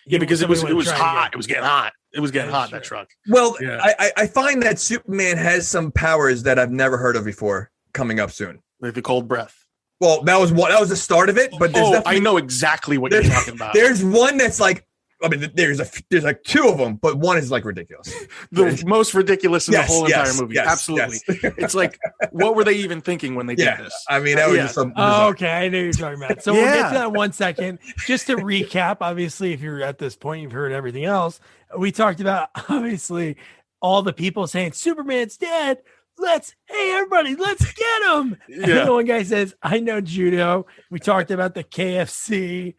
Yeah, because it was hot. It was getting hot. It was getting hot in that truck. Well, I find that Superman has some powers that I've never heard of before coming up soon. Like the cold breath. Well, that was the start of it, but I know exactly what you're talking about. There's one that's like, I mean, there's like two of them, but one is like ridiculous. The most ridiculous in the whole entire movie. Yes, absolutely. Yes. It's like, what were they even thinking when they did this? I mean, that was just something. Oh, okay. I know you're talking about. So we'll get to that in 1 second. Just to recap, obviously, if you're at this point, you've heard everything else. We talked about, obviously, all the people saying, Superman's dead. Hey, everybody, let's get him. And then one guy says, I know judo. We talked about the KFC.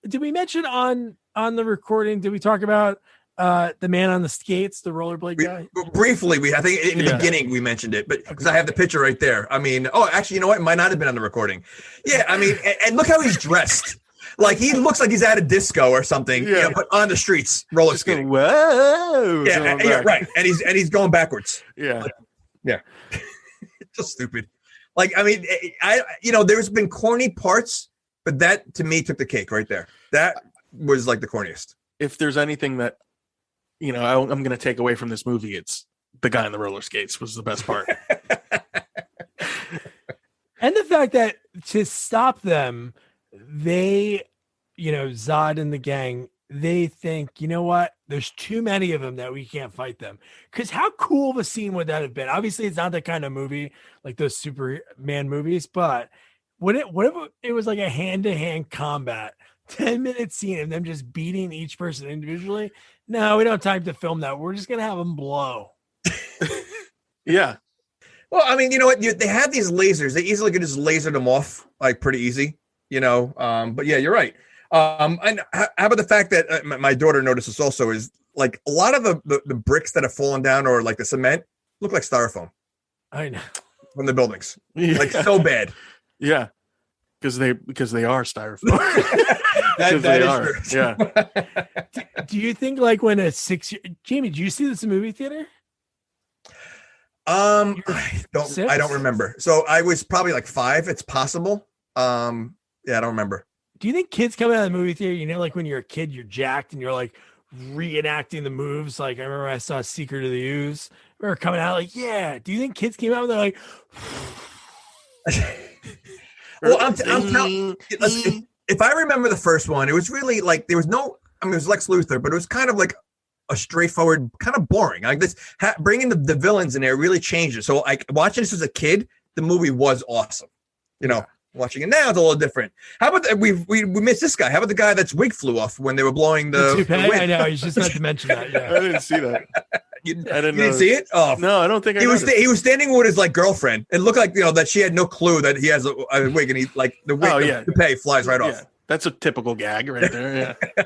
Did we mention on the recording? Did we talk about the man on the skates, the rollerblade guy? Briefly, I think in the beginning we mentioned it, but because I have the picture right there. I mean, actually, you know what? It might not have been on the recording. Yeah, I mean, and look how he's dressed. Like he looks like he's at a disco or something, you know, but on the streets, roller skating. Whoa. Yeah, right. And he's going backwards. Yeah. Like, yeah. It's just stupid. Like, I mean, there's been corny parts, but that to me took the cake right there. That was like the corniest. If there's anything that, I'm going to take away from this movie, it's the guy in the roller skates was the best part. And the fact that to stop them, they, Zod and the gang, they think, you know what? There's too many of them that we can't fight them. Because how cool of a scene would that have been? Obviously, it's not that kind of movie like those Superman movies, but what if it was like a hand-to-hand combat, 10-minute scene of them just beating each person individually? No, we don't have time to film that. We're just going to have them blow. Yeah. Well, I mean, you know what? They have these lasers. They easily could just laser them off, like pretty easy, But yeah, you're right. And how about the fact that my daughter noticed this also is like a lot of the bricks that have fallen down or like the cement look like styrofoam. I know. From the buildings, like so bad. Yeah, because they are styrofoam. that is true. Yeah. Do you think like when Jamie, did you see this in movie theater? I don't remember. So I was probably like 5. It's possible. Yeah, I don't remember. Do you think kids coming out of the movie theater, like when you're a kid, you're jacked and you're like reenacting the moves? Like I remember I saw Secret of the Ooze. I remember coming out like, yeah. Do you think kids came out and they're like, well, I'm telling if I remember the first one, it was really like it was Lex Luthor, but it was kind of like a straightforward, kind of boring. Like this, bringing the villains in there really changed it. So like watching this as a kid, the movie was awesome. Watching it now, it's a little different. How about we missed this guy? How about the guy that's wig flew off when they were blowing the toupee? I know. You just meant to mention that. Yeah. I didn't see that. You didn't see it? Oh no, I don't think he was standing with his like girlfriend. It looked like that she had no clue that he has a wig, and he like the wig, the toupee flies right off. That's a typical gag right there. Yeah.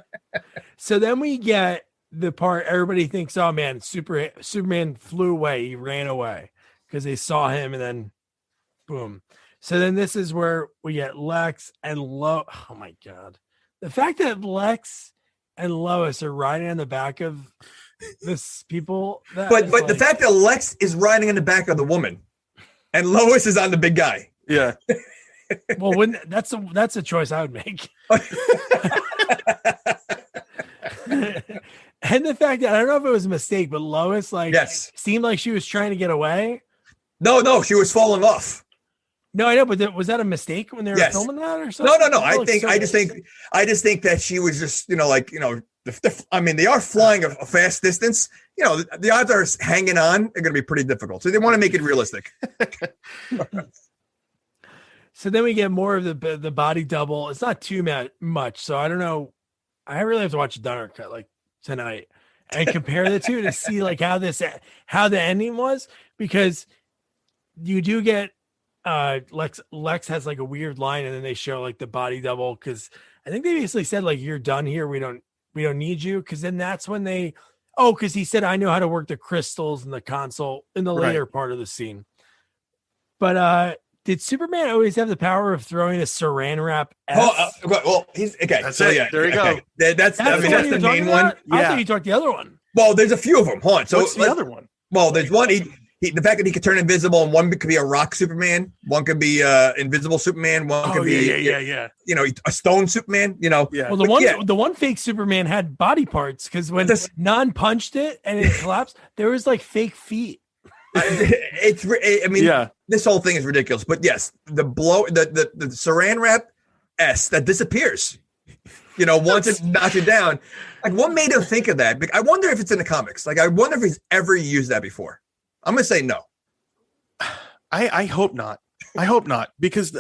So then we get the part everybody thinks, oh man, Superman flew away. He ran away because they saw him, and then boom. So then this is where we get Lex and Oh my God. The fact that Lex and Lois are riding on the back of this people. But the fact that Lex is riding in the back of the woman and Lois is on the big guy. Yeah. Well, that's a choice I would make. And the fact that I don't know if it was a mistake, but Lois seemed like she was trying to get away. No, she was falling off. No, I know, but was that a mistake when they were filming that or something? No. I just think that she was just, I mean, they are flying a fast distance. The odds are hanging on are going to be pretty difficult. So they want to make it realistic. So then we get more of the body double. It's not too much. So I don't know. I really have to watch a Dunner cut like tonight and compare the two to see like how the ending was, because you do get Lex has like a weird line, and then they show like the body double, because I think they basically said like, you're done here, we don't need you, because then that's when because he said, I know how to work the crystals in the console in the later part of the scene. But did Superman always have the power of throwing a saran wrap S? Well, he's okay. That's so it. yeah, There you go. That's the main one. I thought you talked the other one. Well, there's a few of them. Hold on. So what's the other one? Well, there's one. The fact that he could turn invisible, and one could be a rock Superman, one could be invisible Superman, one could be a stone Superman. Well, the one fake Superman had body parts, because when Non punched it and it collapsed, there was like fake feet. This whole thing is ridiculous. But yes, the saran wrap S that disappears. Once it knocks it down. Like, what made him think of that? I wonder if it's in the comics. Like, I wonder if he's ever used that before. I'm gonna say no. I hope not. Because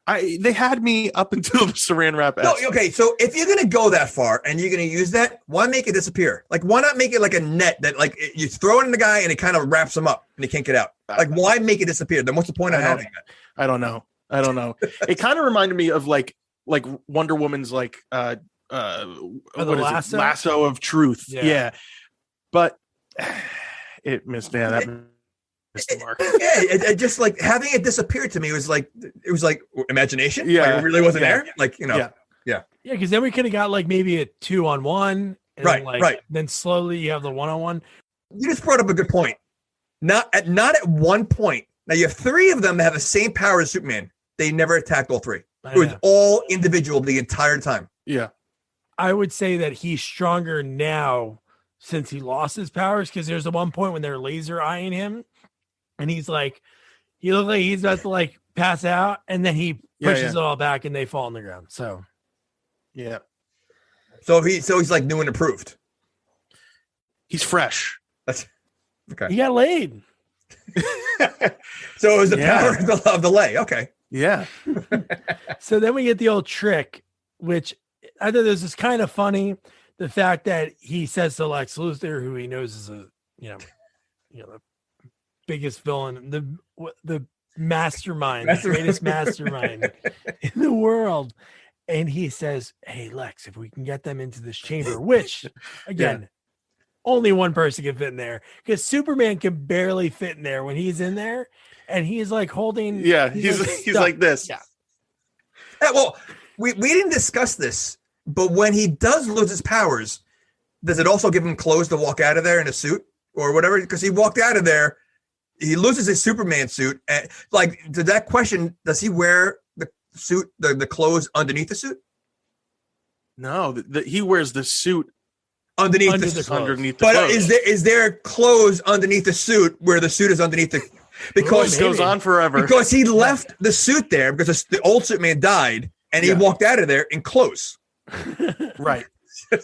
they had me up until the saran wrap. No, okay. So if you're gonna go that far and you're gonna use that, why make it disappear? Like, why not make it like a net that like you throw it in the guy and it kind of wraps him up and he can't get out? Like, why make it disappear? Then what's the point of having that? I don't know. It kind of reminded me of like Wonder Woman's like lasso of truth. Yeah. But it missed. Yeah, that missed the mark. It just like having it disappear to me was like, it was like imagination. Yeah, like, it really wasn't there. Like, Yeah. Yeah, because then we could have got like maybe a 2-on-1. Right, right. Then slowly you have the 1-on-1. You just brought up a good point. Not at one point. Now you have three of them that have the same power as Superman. They never attacked all three. It was all individual the entire time. Yeah. I would say that he's stronger now since he lost his powers, because there's the one point when they're laser eyeing him and he's like, he looks like he's about to like pass out, and then he pushes it all back and they fall on the ground. So yeah. So he's like new and improved. He's fresh. That's okay. He got laid. So it was the power of the lay. Okay. Yeah. So then we get the old trick, which I thought this is kind of funny. The fact that he says to Lex Luthor, who he knows is a, the biggest villain, the mastermind, the greatest mastermind in the world. And he says, "Hey, Lex, if we can get them into this chamber," which again, only one person can fit in there, because Superman can barely fit in there when he's in there. And he's like holding. Yeah, he's like this. Yeah. Well, we didn't discuss this, but when he does lose his powers, does it also give him clothes to walk out of there in a suit or whatever? Because he walked out of there, he loses his Superman suit. And like, to that question, does he wear the suit, the clothes underneath the suit? No, he wears the suit underneath the clothes. But is there clothes underneath the suit where the suit is underneath the? Because it goes on forever. Because he left the suit there because the old Superman died, and he walked out of there in clothes. Right.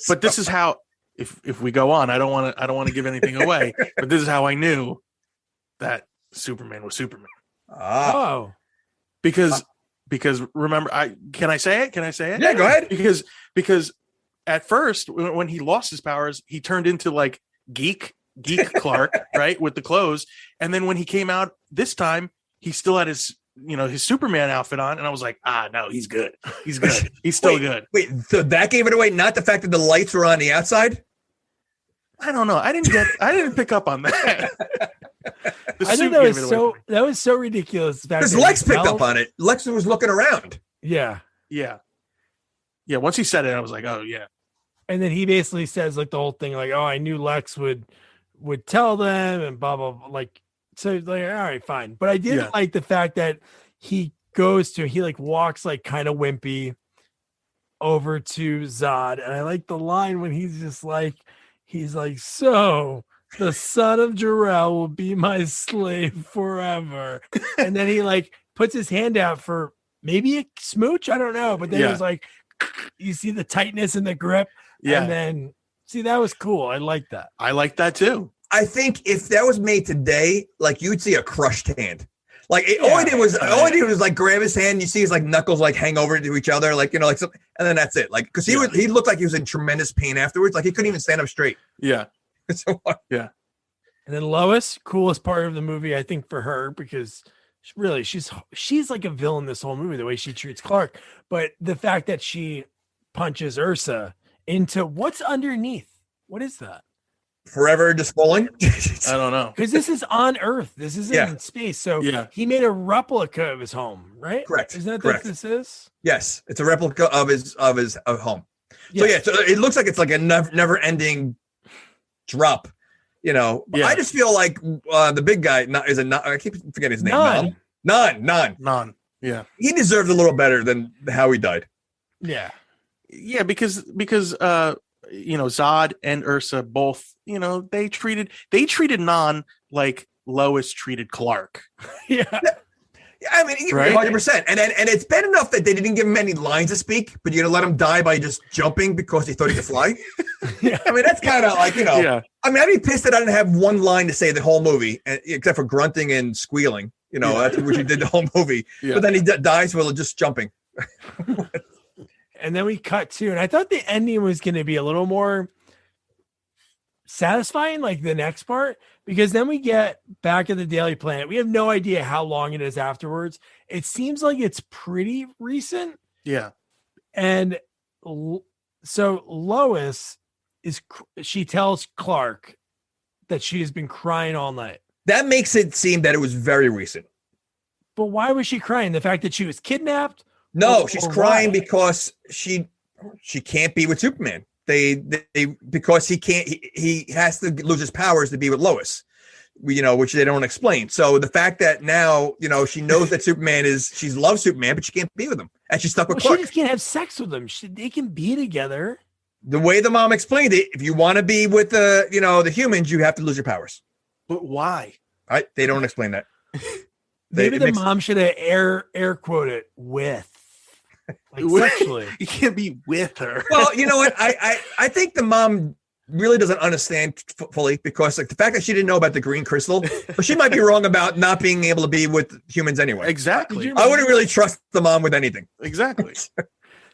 But this is how, if we go on, I don't want to give anything away, but this is how I knew that Superman was Superman. Oh. Because remember, can I say it? Yeah, go ahead. Because at first when he lost his powers, he turned into like geek Clark, right, with the clothes, and then when he came out this time, he still had his Superman outfit on, and I was like, no, he's good, he's still good. Wait, so that gave it away, not the fact that the lights were on the outside? I don't know, I didn't pick up on that. I think that was so ridiculous because Lex picked up on it. Lex was looking around. Yeah Once he said it, I was like, oh yeah. And then he basically says like the whole thing, like, "Oh, I knew Lex would tell them," and blah blah blah. Like, so like, all right, fine. But I did like the fact that he like walks like kind of wimpy over to Zod, and I like the line when he's like, "So the son of Jor-El will be my slave forever," and then he like puts his hand out for maybe a smooch, I don't know, but then it was like, you see the tightness in the grip. Yeah. And then that was cool. I like that. I like that too. I think if that was made today, like you'd see a crushed hand. Like all he did was like grab his hand. You see his like knuckles like hang over to each other, like like something, and then that's it. Like because he looked like he was in tremendous pain afterwards. Like he couldn't even stand up straight. Yeah. So yeah. And then Lois, coolest part of the movie, I think, for her, because really she's like a villain this whole movie, the way she treats Clark. But the fact that she punches Ursa into what's underneath. What is that? Forever just falling? I don't know. Because this is on Earth. This isn't in space. So he made a replica of his home, right? Correct. Isn't that correct. What this is? Yes. It's a replica of his home. Yes. So it looks like it's like a never ending drop, But I just feel like the big guy I keep forgetting his name. Nan. Yeah. He deserved a little better than how he died. Yeah. Yeah, because Zod and Ursa both, they treated Nan like Lois treated Clark. Yeah, I mean, 100%. And it's bad enough that they didn't give him any lines to speak, but you're gonna let him die by just jumping because he thought he could fly. I mean, that's kind of like Yeah. I mean, I'd be pissed that I didn't have one line to say the whole movie, except for grunting and squealing. That's what you did the whole movie. Yeah. But then he dies while just jumping. And then we cut to, and I thought the ending was going to be a little more satisfying, like the next part, because then we get back at the Daily Planet. We have no idea how long it is afterwards. It seems like it's pretty recent. Yeah. And so Lois she tells Clark that she has been crying all night. That makes it seem that it was very recent. But why was she crying? The fact that she was kidnapped? No, she's Or crying why? because she can't be with Superman. They because he can't. He has to lose his powers to be with Lois. Which they don't explain. So the fact that now she knows that she loves Superman, but she can't be with him, and she's stuck with Clark. She just can't have sex with him. They can be together. The way the mom explained it, if you want to be with the humans, you have to lose your powers. But why? They don't explain that. Maybe the mom should have air quote it with, like sexually. You can't be with her. Well, you know what? I think the mom really doesn't understand fully, because like the fact that she didn't know about the green crystal, but she might be wrong about not being able to be with humans anyway. Exactly. I wouldn't really trust the mom with anything. Exactly.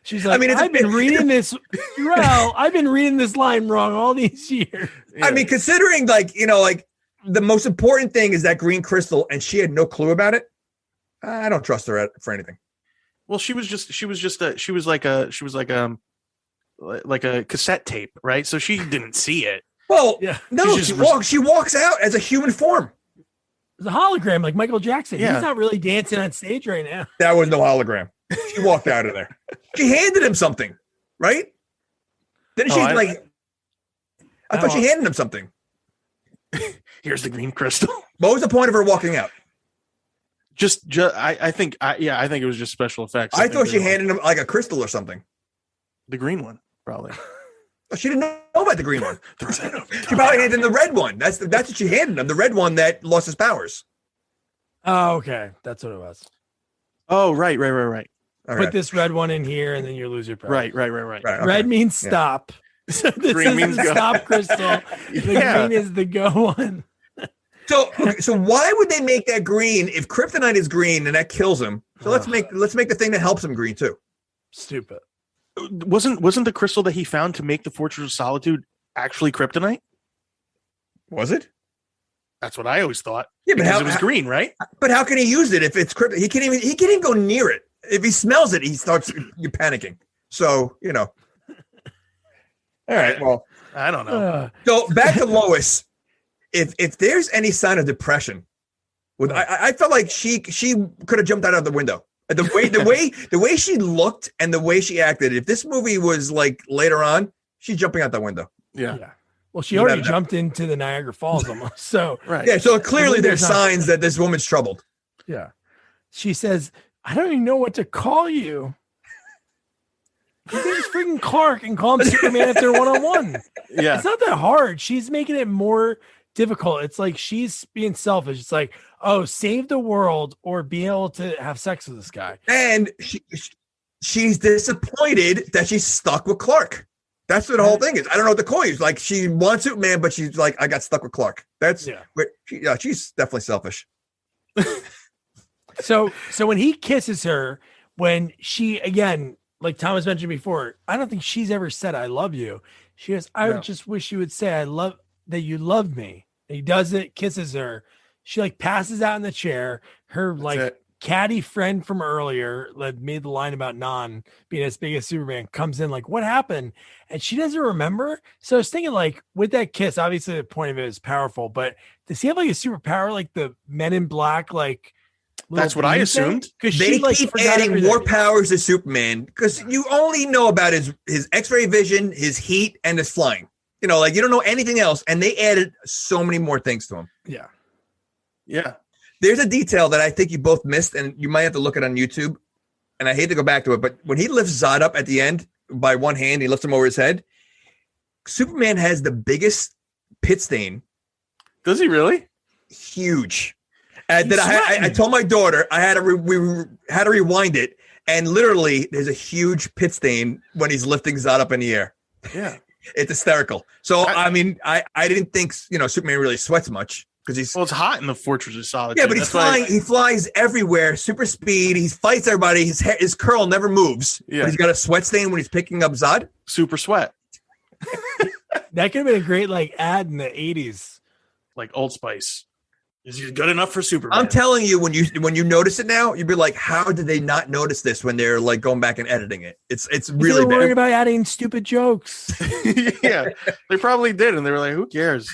She's like, I've been reading this. Well, I've been reading this line wrong all these years. Yeah. I mean, considering like the most important thing is that green crystal, and she had no clue about it. I don't trust her for anything. Well, she was like a cassette tape, right? So she didn't see it. Well, yeah. No, she walks out as a human form. It's a hologram, like Michael Jackson. Yeah. He's not really dancing on stage right now. That was no hologram. She walked out of there. She handed him something, right? Didn't she I thought she handed him something. Here's the green crystal. What was the point of her walking out? I think it was just special effects. I thought she handed him like a crystal or something. The green one, probably. She didn't know about the green one. She probably handed him the red one. That's what she handed him. The red one that lost his powers. Oh, okay. That's what it was. Oh, right. Put this red one in here, and then you lose your power. Right. Okay. Red means stop. So this Green is means the go. stop crystal. The green is the go one. So why would they make that green if kryptonite is green and that kills him? So let's make the thing that helps him green too. Stupid. Wasn't the crystal that he found to make the Fortress of Solitude actually kryptonite? Was it? That's what I always thought. Yeah, but because it was green, right? But how can he use it if it's kryptonite? He can't even go near it. If he smells it, he starts panicking. So All right. Well, I don't know. So back to Lois. If there's any sign of depression, I felt like she could have jumped out of the window. The way she looked and the way she acted. If this movie was like later on, she's jumping out that window. Yeah. Well, she already jumped into the Niagara Falls almost. So right. Yeah. So clearly there's signs that this woman's troubled. Yeah. She says, "I don't even know what to call you." His name's freaking Clark, and call him Superman if they're one-on-one. Yeah. It's not that hard. She's making it more difficult. It's like she's being selfish. It's like, oh, save the world or be able to have sex with this guy. And she's disappointed that she's stuck with Clark. That's what the whole thing is. I don't know what to call you. It's like she wants Superman, but she's like, I got stuck with Clark. That's she's definitely selfish. So when he kisses her, when she, again, like Thomas mentioned before, I don't think she's ever said I love you. She goes, I just wish you would say I love that you love me. And he does it, kisses her. She like passes out in the chair. Her catty friend from earlier that made the line about Non being as big as Superman comes in like, what happened? And she doesn't remember. So I was thinking like with that kiss, obviously the point of it is powerful, but does he have like a superpower like the Men in Black like? That's what I assumed. Because they keep adding more powers to Superman because you only know about his X-ray vision, his heat, and his flying. You don't know anything else, and they added so many more things to him. Yeah. Yeah. There's a detail that I think you both missed, and you might have to look it on YouTube. And I hate to go back to it, but when he lifts Zod up at the end by one hand, he lifts him over his head. Superman has the biggest pit stain. Does he really? Huge. I told my daughter we had to rewind it, and literally there's a huge pit stain when he's lifting Zod up in the air. Yeah, it's hysterical. So I didn't think Superman really sweats much because it's hot in the Fortress of Solitude. Yeah, but he's flying. He flies everywhere, super speed. He fights everybody. His curl never moves. Yeah, but he's got a sweat stain when he's picking up Zod. Super sweat. That could have been a great like ad in the 80s, like Old Spice. Is he good enough for Superman? I'm telling you, when you notice it now, you'd be like, how did they not notice this when they're like going back and editing it? It's really worried about adding stupid jokes. Yeah, they probably did, and they were like, who cares?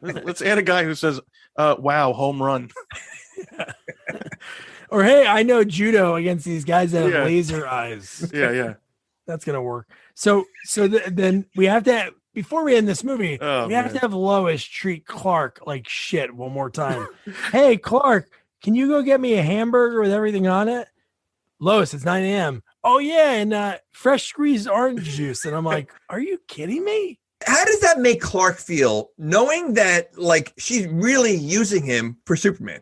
Let's add a guy who says, wow, home run. Or hey, I know judo against these guys that have Yeah. laser eyes. Yeah. That's gonna work. So then we have to before we end this movie, Oh, we have man. to have Lois treat Clark like shit one more time. Hey, Clark, can you go get me a hamburger with everything on it? Lois, it's 9 a.m. Oh yeah, and fresh squeezed orange juice. And I'm like, are you kidding me? How does that make Clark feel, knowing that like she's really using him for Superman?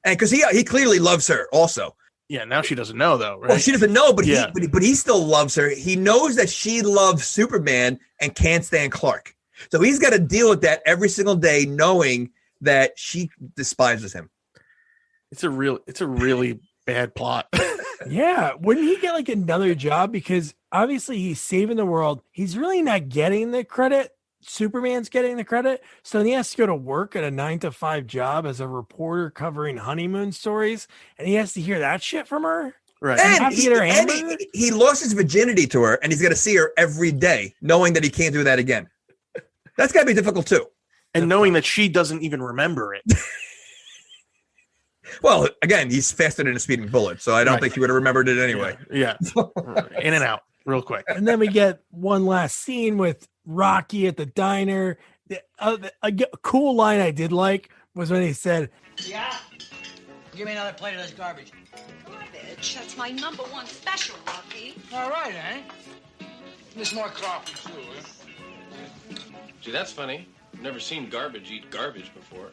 And because he clearly loves her also. Yeah, now she doesn't know though, right? Well, she doesn't know, but Yeah. but he still loves her. He knows that she loves Superman and can't stand Clark. So he's got to deal with that every single day, knowing that she despises him. It's a really bad plot. Yeah. Wouldn't he get like another job? Because obviously he's saving the world. He's really not getting the credit. Superman's getting the credit. So then he has to go to work at a 9-to-5 job as a reporter covering honeymoon stories. And he has to hear that shit from her. Right. And He lost his virginity to her, and he's got to see her every day, knowing that he can't do that again. That's got to be difficult too. And knowing that she doesn't even remember it. Well, again, he's faster than a speeding bullet, so I don't think he would have remembered it anyway. Yeah. In and out real quick. And then we get one last scene with Rocky at the diner. A cool line I did like was when he said, Yeah? Give me another plate of this garbage. Garbage? That's my number one special, Rocky. All right, eh? There's more coffee, too, eh? Gee, that's funny. I've never seen garbage eat garbage before.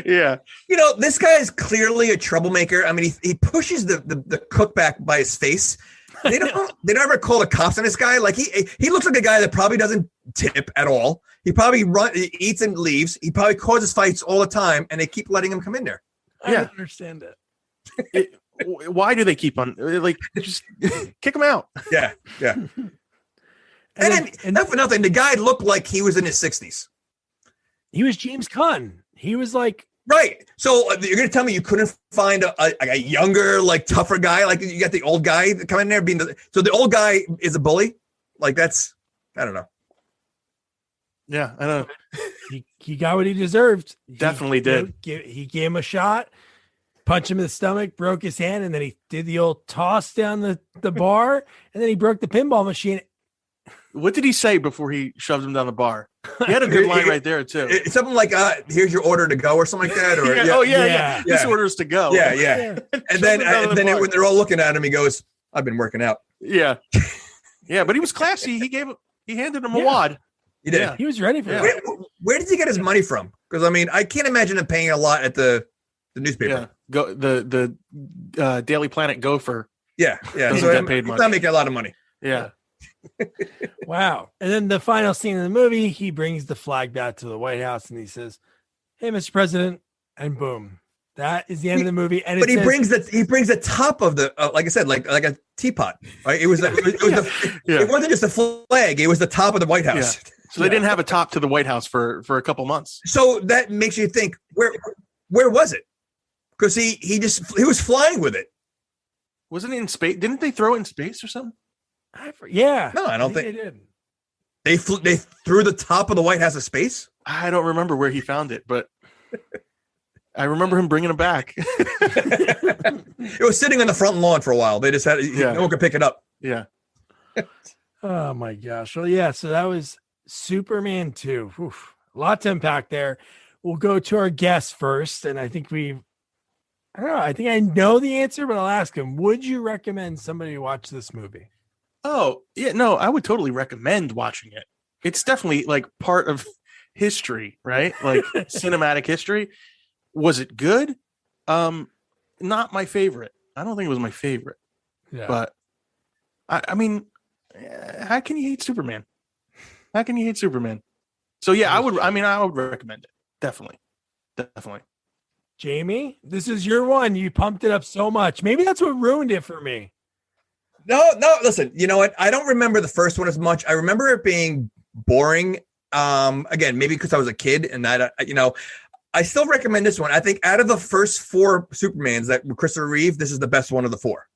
Yeah. You know, this guy is clearly a troublemaker. I mean, he pushes the cook back by his face. They don't ever call the cops on this guy. Like he looks like a guy that probably doesn't tip at all. He probably eats and leaves. He probably causes fights all the time, and they keep letting him come in there. I don't understand it. Why do they keep on like just kick him out? Yeah. And not for nothing, the guy looked like he was in his 60s. He was James Caan. He was like, right. So you're going to tell me you couldn't find a younger, like tougher guy? Like you got the old guy coming in there being so the old guy is a bully? Like that's, I don't know. Yeah, I know. He got what he deserved. Definitely did. He gave him a shot, punched him in the stomach, broke his hand, and then he did the old toss down the bar, and then he broke the pinball machine. What did he say before he shoved him down the bar? He had a good line right there too. Something like, "Here's your order to go" or something like that. Or yeah. This order's to go. Yeah. And then when they're all looking at him, he goes, "I've been working out." Yeah. Yeah, but he was classy. He handed him a wad. He did. Yeah. He was ready for that. Where did he get his money from? Because I mean, I can't imagine him paying a lot at the newspaper. Yeah. Go the Daily Planet Gopher. Yeah. Doesn't So get paid much. he's not making a lot of money. Yeah. Wow. And then the final scene in the movie, he brings the flag back to the White House and he says, "Hey, Mr. President," and boom. That is the end of the movie. And but he brings the top of the like I said, like a teapot. Right? It wasn't just a flag; it was the top of the White House. Yeah. So they didn't have a top to the White House for a couple months. So that makes you think, where was it? Because he was flying with it. Wasn't it in space? Didn't they throw it in space or something? Yeah. No, I don't think they did. They threw the top of the White House of space. I don't remember where he found it, but I remember him bringing it back. It was sitting on the front lawn for a while. They just had no one could pick it up. Yeah. Oh my gosh. Well, yeah. So that was Superman 2. Oof. A lot to unpack there. We'll go to our guest first, and I think I know the answer, but I'll ask him. Would you recommend somebody watch this movie? Oh, yeah, no, I would totally recommend watching it. It's definitely like part of history, right? Like cinematic history. Was it good? Not my favorite. I don't think it was my favorite. Yeah. But I mean, how can you hate Superman? How can you hate Superman? So yeah, I would recommend it. Definitely. Jamie, this is your one. You pumped it up so much. Maybe that's what ruined it for me. No, listen, you know what? I don't remember the first one as much. I remember it being boring. Again, maybe because I was a kid and that, I still recommend this one. I think out of the first 4 Supermans that were Christopher Reeve, this is the best one of the 4.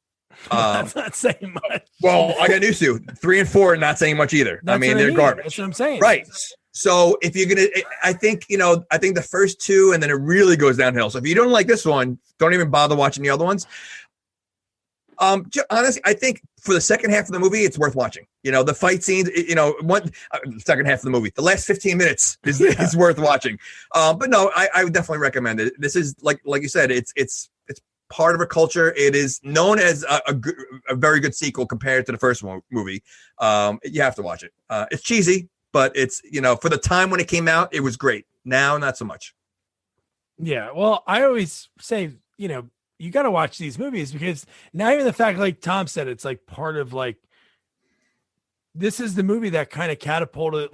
That's not saying much. Well, I got news to you. 3 and 4 are not saying much either. They're garbage. That's what I'm saying. Right. So if you're gonna, I think the first two, and then it really goes downhill. So if you don't like this one, don't even bother watching the other ones. Honestly, I think for the second half of the movie, it's worth watching. The fight scenes, second half of the movie, the last 15 minutes is worth watching. But no, I would definitely recommend it. This is like you said, it's part of a culture. It is known as a very good sequel compared to the first movie. You have to watch it. It's cheesy, but it's, for the time when it came out, it was great. Now, not so much. Yeah. Well, I always say, you got to watch these movies because not even the fact, like Tom said, it's like part of this is the movie that kind of catapulted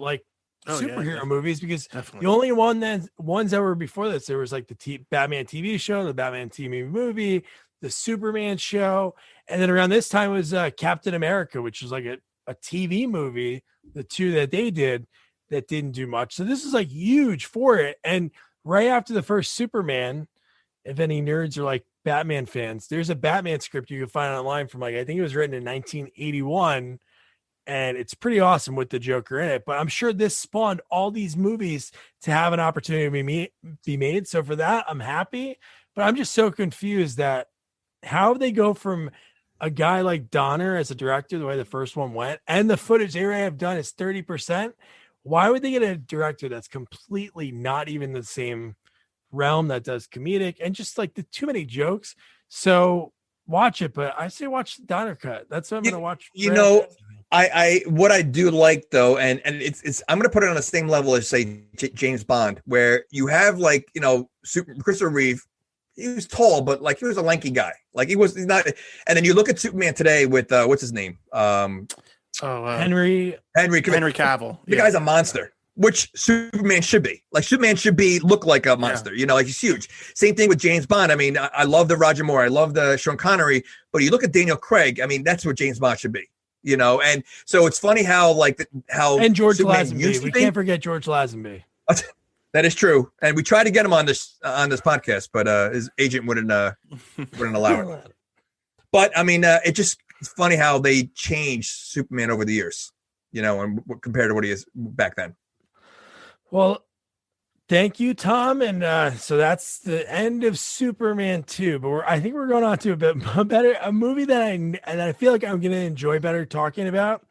superhero movies, because definitely. the only ones that were before this, there was like the Batman TV show, the Batman TV movie, the Superman show. And then around this time was Captain America, which was like a TV movie, the two that they did that didn't do much. So this is like huge for it. And right after the first Superman, if any nerds are like Batman fans, there's a Batman script you can find online from I think it was written in 1981, and it's pretty awesome with the Joker in it. But I'm sure this spawned all these movies to have an opportunity to be made. So for that, I'm happy, but I'm just so confused that how they go from a guy like Donner as a director, the way the first one went, and the footage they already have done is 30%. Why would they get a director that's completely not even the same realm, that does comedic and just like the too many jokes? So watch it, but I say watch the Donner cut. That's what I'm gonna watch. I what I do like though, and it's I'm gonna put it on the same level as say James Bond, where you have Christopher Reeve. He was tall, but he was a lanky guy. He's not. And then you look at Superman today with what's his name? Henry Cavill. The guy's a monster, which Superman should be. Superman should look like a monster. He's huge. Same thing with James Bond. I mean, I love the Roger Moore. I love the Sean Connery. But you look at Daniel Craig. I mean, that's what James Bond should be. And so it's funny how and George Superman Lazenby. We can't forget George Lazenby. That is true, and we tried to get him on this podcast, but his agent wouldn't allow it. But I mean, it's funny how they changed Superman over the years, and compared to what he is back then. Well, thank you, Tom, and so that's the end of Superman 2. But I think we're going on to a movie that I feel like I'm going to enjoy better talking about.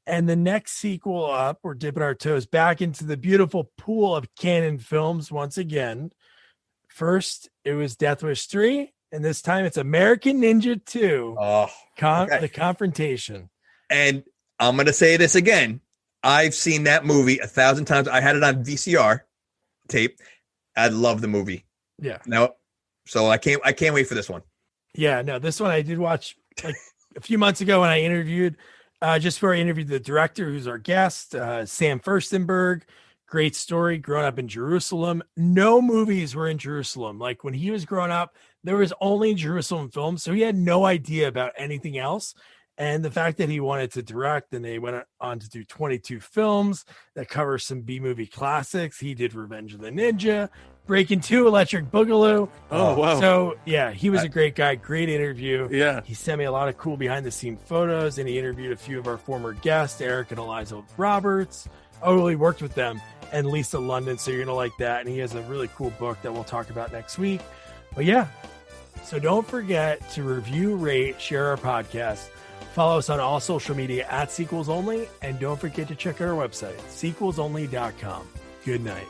And the next sequel up, we're dipping our toes back into the beautiful pool of canon films once again. First, it was Death Wish 3, and this time it's American Ninja 2, The Confrontation. And I'm going to say this again. I've seen that movie 1,000 times. I had it on VCR tape. I love the movie. Yeah. No, so I can't wait for this one. Yeah, no, this one I did watch a few months ago when I interviewed just before I interviewed the director, who's our guest, Sam Firstenberg. Great story. Growing up in Jerusalem. No movies were in Jerusalem. When he was growing up, there was only Jerusalem films. So he had no idea about anything else. And the fact that he wanted to direct, and they went on to do 22 films that cover some B-movie classics. He did Revenge of the Ninja, Breakin' 2, Electric Boogaloo. Oh, wow. So, yeah, he was a great guy. Great interview. Yeah. He sent me a lot of cool behind-the-scenes photos, and he interviewed a few of our former guests, Eric and Eliza Roberts. Oh, he worked with them, and Lisa London, so you're going to like that. And he has a really cool book that we'll talk about next week. But, yeah, so don't forget to review, rate, share our podcast. Follow us on all social media at Sequels Only, and don't forget to check out our website, sequelsonly.com. Good night.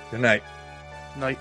Good night. Night.